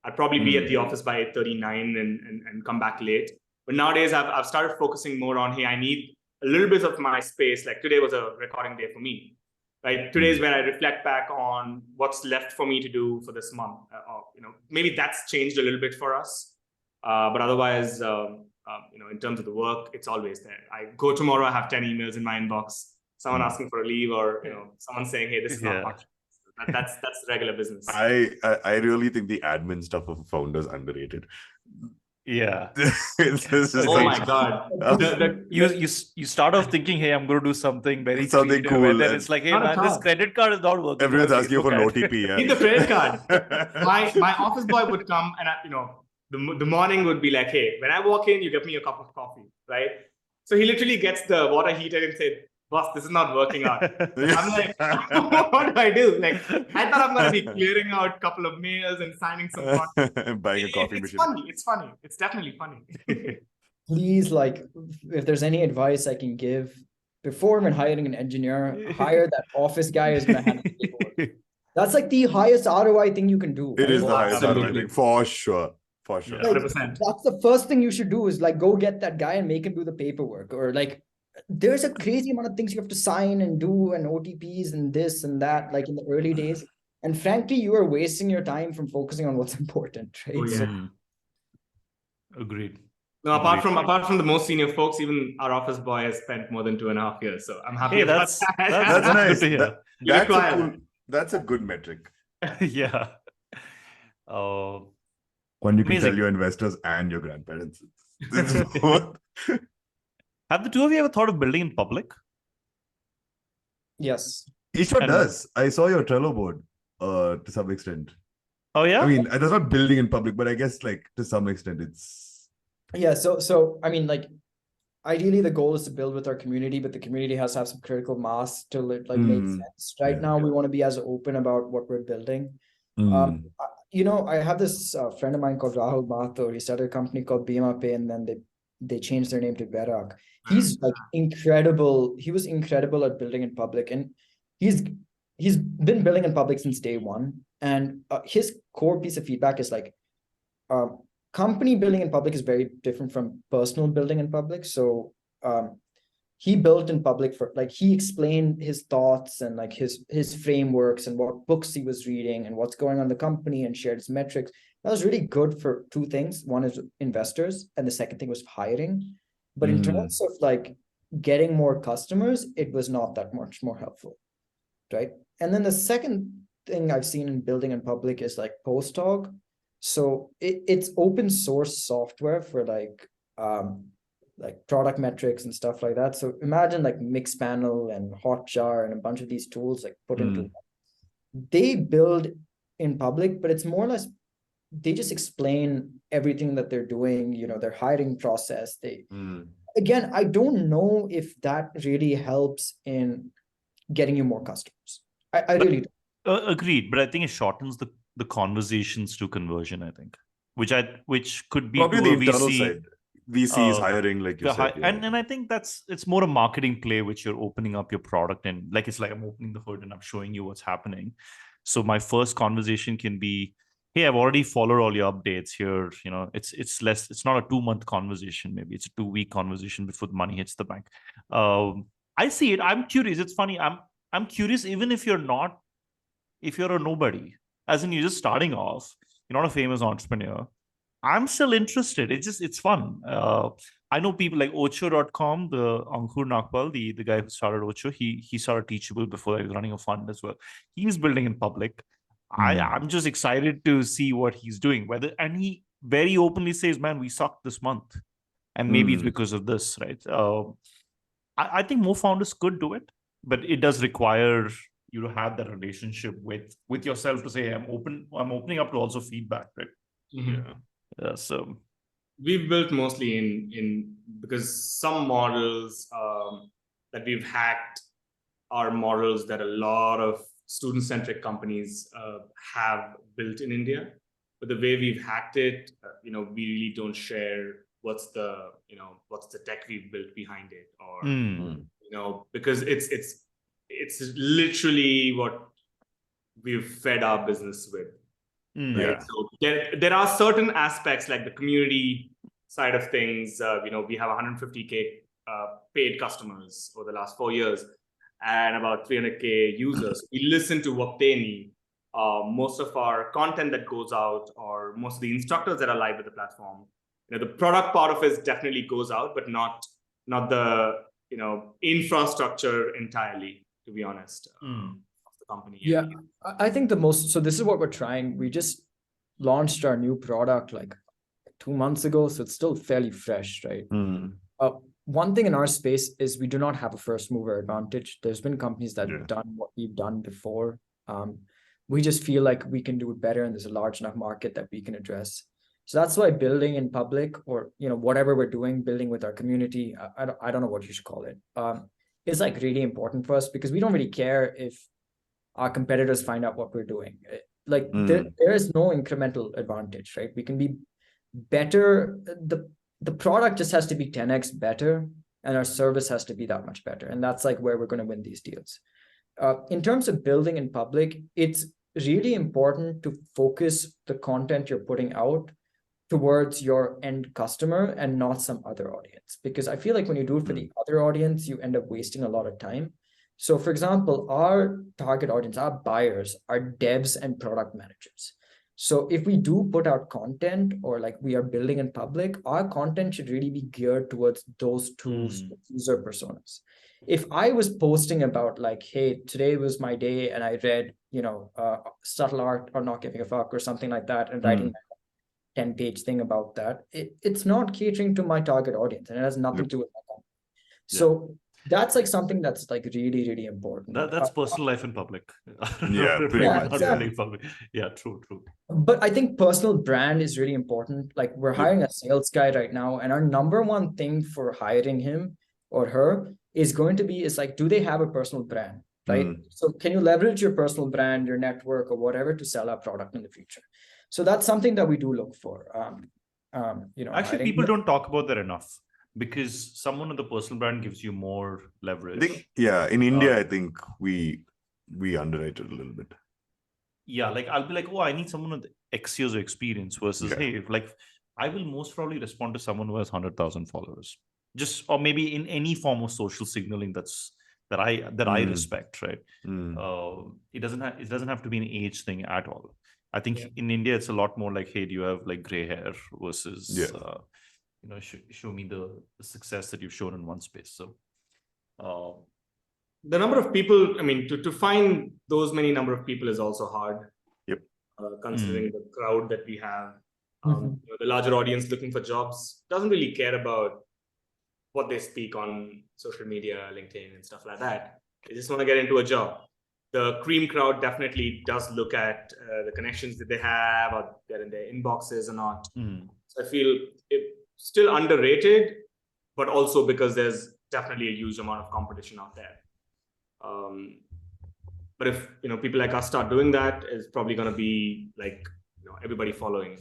I'd probably be at the office by 8:39 and come back late. But nowadays, I've started focusing more on, hey, I need a little bit of my space. Like today was a recording day for me, right? Today is when I reflect back on what's left for me to do for this month. Maybe that's changed a little bit for us. But otherwise, in terms of the work, it's always there. I go tomorrow, I have 10 emails in my inbox, someone asking for a leave, or someone saying, hey, this is not much. That's the regular business. I really think the admin stuff of a founder is underrated. Yeah. My God. You start off thinking, hey, I'm going to do something very cool, and then it's like, hey, man, this credit card is not working. Everyone's asking you for an OTP. Yeah. Need the credit card. My office boy would come and the morning would be like, hey, when I walk in, you get me a cup of coffee, right? So he literally gets the water heater and said, boss, this is not working out. I'm like, what do I do? Like, I thought I'm going to be clearing out a couple of mails and signing some contracts. Buying a coffee machine. It's funny. It's definitely funny. Please, like, if there's any advice I can give, before even hiring an engineer, hire that office guy who's going to handle the paperwork. That's like the highest ROI thing you can do. It right? is the highest ROI Absolutely. thing, for sure. For sure. Yeah, Like, 100%. that's the first thing you should do is like go get that guy and make him do the paperwork. Or like there's a crazy amount of things you have to sign and do and OTPs and this and that, like in the early days. And frankly, you are wasting your time from focusing on what's important, right? Oh, yeah. So, Agreed. No, apart from the most senior folks, even our office boy has spent more than 2.5 years. So I'm happy about that's that. That's nice. good to hear. That's a good metric. Yeah. One you can Amazing. tell your investors and your grandparents. It's both. Have the two of you ever thought of building in public? yes. Ishwar And- does. I saw your Trello board to some extent. Oh yeah. I mean, that's not building in public, but I guess like to some extent it's. Yeah. So I mean, like ideally the goal is to build with our community, but the community has to have some critical mass to like make sense. Right now, we want to be as open about what we're building. You know, I have this friend of mine called Rahul Mathur. He started a company called Bima Pay, and then they changed their name to Berak. He's like incredible. He was incredible at building in public, and he's been building in public since day one. And his core piece of feedback is like, company building in public is very different from personal building in public. So he built in public for like, he explained his thoughts and like his frameworks and what books he was reading and what's going on in the company and shared his metrics. That was really good for two things. One is investors, and the second thing was hiring. But in terms of like getting more customers, it was not that much more helpful, right? And then the second thing I've seen in building in public is like Postdog. So it's open source software for like product metrics and stuff like that. So imagine like Mixpanel and Hotjar and a bunch of these tools like put into, they build in public, but it's more or less, they just explain everything that they're doing, you know, their hiring process. Again, I don't know if that really helps in getting you more customers. I really don't. Agreed, but I think it shortens the conversations to conversion, I think, which could be probably to the a internal VC. side. VC is hiring, like you said. And I think it's more a marketing play, which you're opening up your product and like, it's like I'm opening the hood and I'm showing you what's happening. So my first conversation can be, hey, I've already followed all your updates here. You know, it's not a 2-month conversation. Maybe it's a 2-week conversation before the money hits the bank. I see it. I'm curious. It's funny. I'm curious, even if you're a nobody, as in you're just starting off, you're not a famous entrepreneur. I'm still interested. It's fun. I know people like Ocho.com, the Ankur Nagpal, the guy who started Ocho, he started Teachable before he was running a fund as well. He's building in public. I'm just excited to see what he's doing. And he very openly says, man, we sucked this month. And maybe it's because of this, right? I think more founders could do it, but it does require you to have that relationship with yourself to say, I'm opening up to also feedback, right? Yeah. So we've built mostly in because some models that we've hacked are models that a lot of student-centric companies have built in India. But the way we've hacked it, we really don't share what's the tech we've built behind it, or because it's literally what we've fed our business with. Right? So there are certain aspects like the community side of things. We have 150K paid customers over the last 4 years and about 300K users. We listen to what they need. Most of our content that goes out, or most of the instructors that are live with the platform, the product part of it definitely goes out, but not the infrastructure entirely, to be honest. Company. Yeah, I think so this is what we're trying. We just launched our new product like 2 months ago, so it's still fairly fresh, right? One thing in our space is we do not have a first mover advantage. There's been companies that have done what we've done before. We just feel like we can do it better, and there's a large enough market that we can address. So that's why building in public, or whatever we're doing, building with our community, I don't know what you should call it, is like really important for us, because we don't really care if our competitors find out what we're doing. Like there is no incremental advantage, right? We can be better. The product just has to be 10x better, and our service has to be that much better. And that's like where we're going to win these deals. In terms of building in public, it's really important to focus the content you're putting out towards your end customer and not some other audience. Because I feel like when you do it for the other audience, you end up wasting a lot of time. So for example, our target audience, our buyers are devs and product managers. So if we do put out content or like we are building in public, our content should really be geared towards those two user personas. If I was posting about like, hey, today was my day and I read, subtle art or not giving a fuck or something like that and writing 10-page thing about that, it's not catering to my target audience and it has nothing to do with my content. So that's like something that's like really, really important. That's personal life in public. Yeah, pretty much. Exactly. Yeah, true. But I think personal brand is really important. Like we're hiring a sales guy right now, and our number one thing for hiring him or her is going to be like, do they have a personal brand, right? So can you leverage your personal brand, your network or whatever to sell our product in the future? So that's something that we do look for. Actually, people don't talk about that enough. Because someone with a personal brand gives you more leverage. In India, I think we underrate it a little bit. Yeah, like I'll be like, oh, I need someone with X years of experience versus, hey, like I will most probably respond to someone who has 100,000 followers, or maybe in any form of social signaling that I respect, right? It doesn't have to be an age thing at all. I think in India it's a lot more like, hey, do you have like gray hair versus show me the success that you've shown in one space. So the number of people, I mean, to find those many number of people is also hard. Considering the crowd that we have. The larger audience looking for jobs doesn't really care about what they speak on social media, LinkedIn and stuff like that. They just want to get into a job. The cream crowd definitely does look at the connections that they have, or they're in their inboxes or not. So I feel it's still underrated, but also because there's definitely a huge amount of competition out there. But if people like us start doing that, it's probably going to be like everybody following.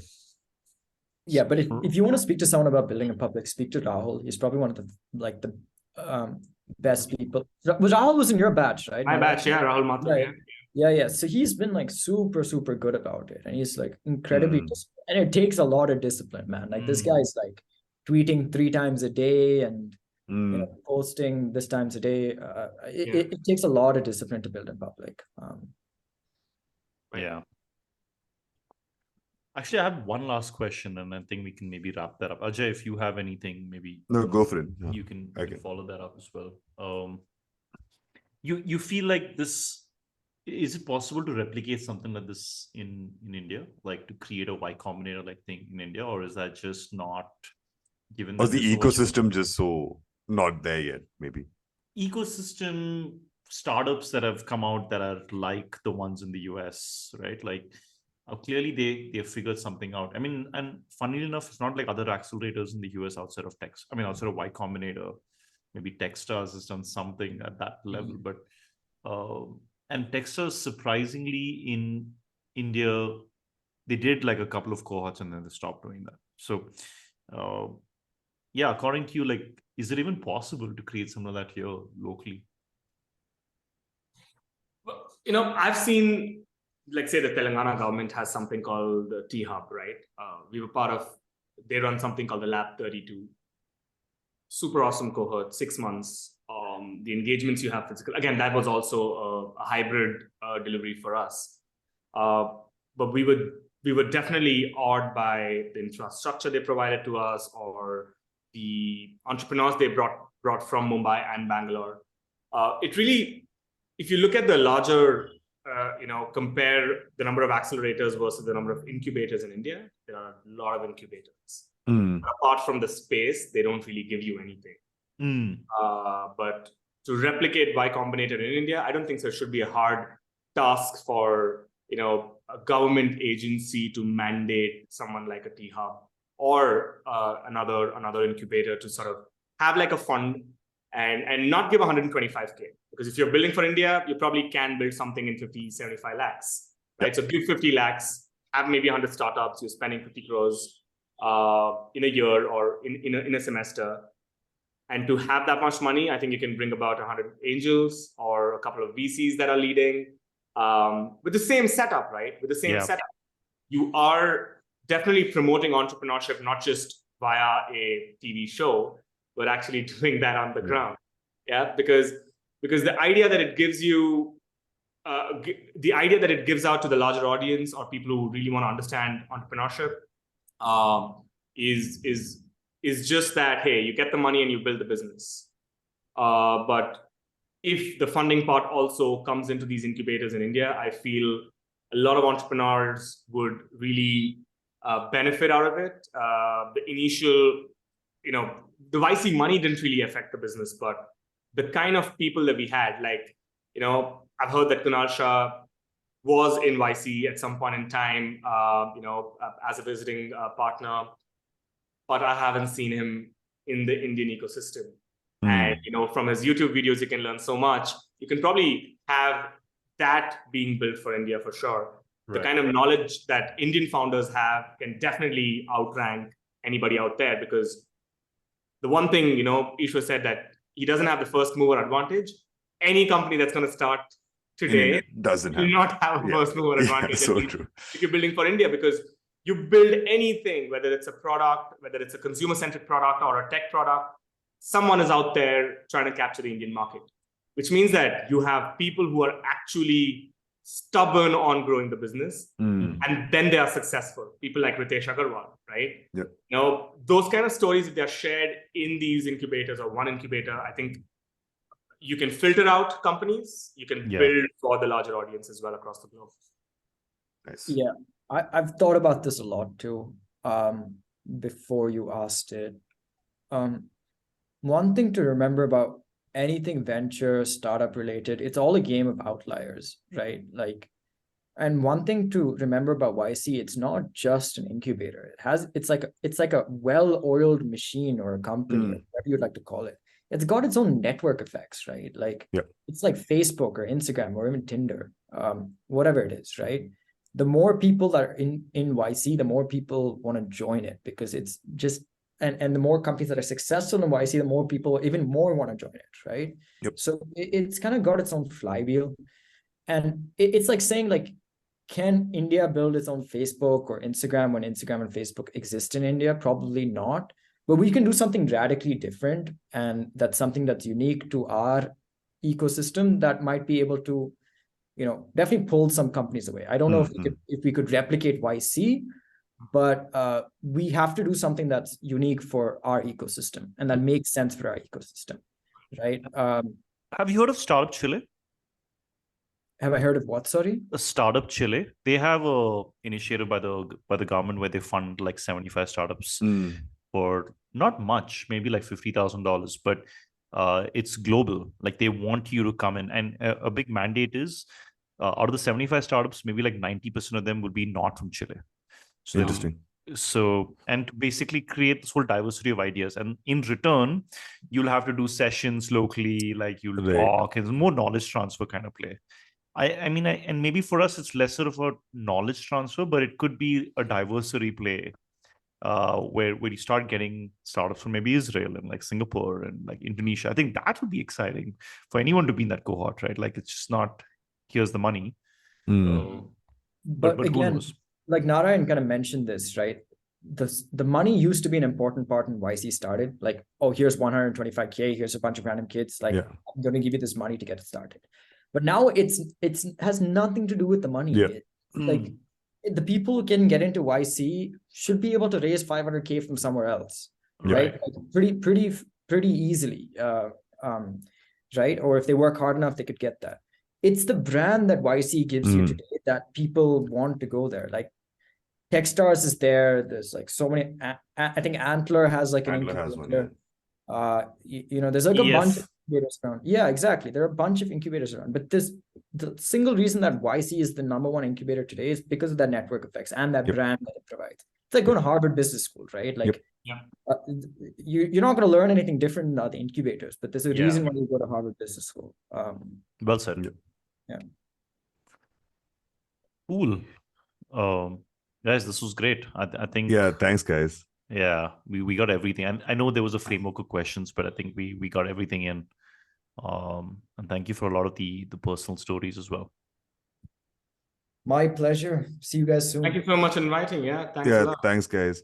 Yeah, but if you want to speak to someone about building in public, speak to Rahul. He's probably one of the best people. Rahul was in your batch, right? My batch, yeah, Rahul Mathur. Yeah. So he's been like super, super good about it, and he's like incredibly and it takes a lot of discipline, man. Like this guy's like tweeting 3 times a day and posting this times a day. It takes a lot of discipline to build in public. Yeah. Actually, I have one last question, and I think we can maybe wrap that up. Ajay, if you have anything, maybe go for it. You can follow that up as well. You feel like this? Is it possible to replicate something like this in India, like to create a Y Combinator like thing in India, or is that just not given? Or is the ecosystem just so not there yet? Maybe ecosystem startups that have come out that are like the ones in the US, right? Like clearly they figured something out. I mean, and funnily enough, it's not like other accelerators in the US outside of outside of Y Combinator. Maybe Techstars has done something at that level, but and Techstars surprisingly in India, they did like a couple of cohorts and then they stopped doing that. So according to you, like, is it even possible to create something like that here locally? Well, I've seen, like, say the Telangana government has something called the T-Hub, right? We were part of, they run something called the Lab 32. Super awesome cohort, 6 months. The engagements you have physical, again, that was also a hybrid delivery for us. But we were definitely awed by the infrastructure they provided to us, or the entrepreneurs they brought from Mumbai and Bangalore. It really, if you look at the larger, compare the number of accelerators versus the number of incubators in India, there are a lot of incubators. Apart from the space, they don't really give you anything. But to replicate Y Combinator in India, I don't think so. It should be a hard task for a government agency to mandate someone like a T-Hub or another incubator to sort of have like a fund and not give 125K. Because if you're building for India, you probably can build something in 50, 75 lakhs, right? So give 50 lakhs, have maybe 100 startups, you're spending 50 crores in a year or in a semester. And to have that much money, I think you can bring about 100 angels or a couple of VCs that are leading with the same setup, right? With the same setup. You are definitely promoting entrepreneurship, not just via a TV show, but actually doing that on the ground. Yeah, because the idea that it gives you, the idea that it gives out to the larger audience or people who really want to understand entrepreneurship is just that, hey, you get the money and you build the business. But if the funding part also comes into these incubators in India, I feel a lot of entrepreneurs would really benefit out of it. The initial, the YC money didn't really affect the business, but the kind of people that we had, like, I've heard that Kunal Shah was in YC at some point in time, as a visiting partner, but I haven't seen him in the Indian ecosystem. And, from his YouTube videos, you can learn so much. You can probably have that being built for India for sure. Right. The kind of knowledge that Indian founders have can definitely outrank anybody out there, because the one thing, Ishwar said that he doesn't have the first mover advantage. Any company that's going to start today will not have a first mover advantage. So true. If you're building for India, because you build anything, whether it's a product, whether it's a consumer-centric product or a tech product, someone is out there trying to capture the Indian market, which means that you have people who are actually stubborn on growing the business, and then they are successful. People like Ritesh Agarwal, right? Yeah. Those kind of stories, if they're shared in these incubators or one incubator, I think you can filter out companies, you can build for the larger audience as well across the globe. Nice. Yeah, I've thought about this a lot too, before you asked it. One thing to remember about anything venture, startup related, it's all a game of outliers, right? And one thing to remember about YC, it's not just an incubator. It's like a well-oiled machine or a company, or whatever you'd like to call it. It's got its own network effects, right? It's like Facebook or Instagram or even Tinder, whatever it is, right? The more people that are in YC, the more people want to join it, because it's just, and the more companies that are successful in YC, the more people even more want to join it, right? So it's kind of got its own flywheel. And it's like saying, like, can India build its own Facebook or Instagram when Instagram and Facebook exist in India? Probably not. But we can do something radically different. And that's something that's unique to our ecosystem that might be able to, definitely pull some companies away. I don't know if we could replicate YC, but we have to do something that's unique for our ecosystem and that makes sense for our ecosystem, right? Have you heard of Startup Chile? Have I heard of what? Sorry? Startup Chile. They have a initiative by the government where they fund like 75 startups for not much, maybe like $50,000, but it's global. Like, they want you to come in, and a big mandate is out of the 75 startups, maybe like 90% of them will be not from Chile. So interesting. And to basically create this whole diversity of ideas, and in return, you'll have to do sessions locally, like you'll talk, and more knowledge transfer kind of play. I mean, and maybe for us, it's lesser of a knowledge transfer, but it could be a diversity play where you start getting startups from maybe Israel and like Singapore and like Indonesia. I think that would be exciting for anyone to be in that cohort, right? Like, it's just not, here's the money. But again, who knows? Like Narayan kind of mentioned this, right? The money used to be an important part when YC started. Like, oh, here's 125K, here's a bunch of random kids. Like, I'm going to give you this money to get it started. But now it has nothing to do with the money. Like, the people who can get into YC should be able to raise 500K from somewhere else, right? Like, pretty easily, right? Or if they work hard enough, they could get that. It's the brand that YC gives you today that people want to go there. Like, Techstars is there. There's like so many. I think Antler has like an incubator. There's like a bunch of incubators around. Yeah, exactly. There are a bunch of incubators around. But the single reason that YC is the #1 incubator today is because of that network effects and that brand that it provides. It's like going to Harvard Business School, right? Like, you're not going to learn anything different than the incubators, but there's a reason why you go to Harvard Business School. Well said. Yeah. Cool. Guys, this was great. I think. Yeah, thanks, guys. Yeah, we got everything. And I know there was a framework of questions, but I think we got everything in. And thank you for a lot of the personal stories as well. My pleasure. See you guys soon. Thank you so much for inviting. Yeah, thanks a lot. Thanks, guys.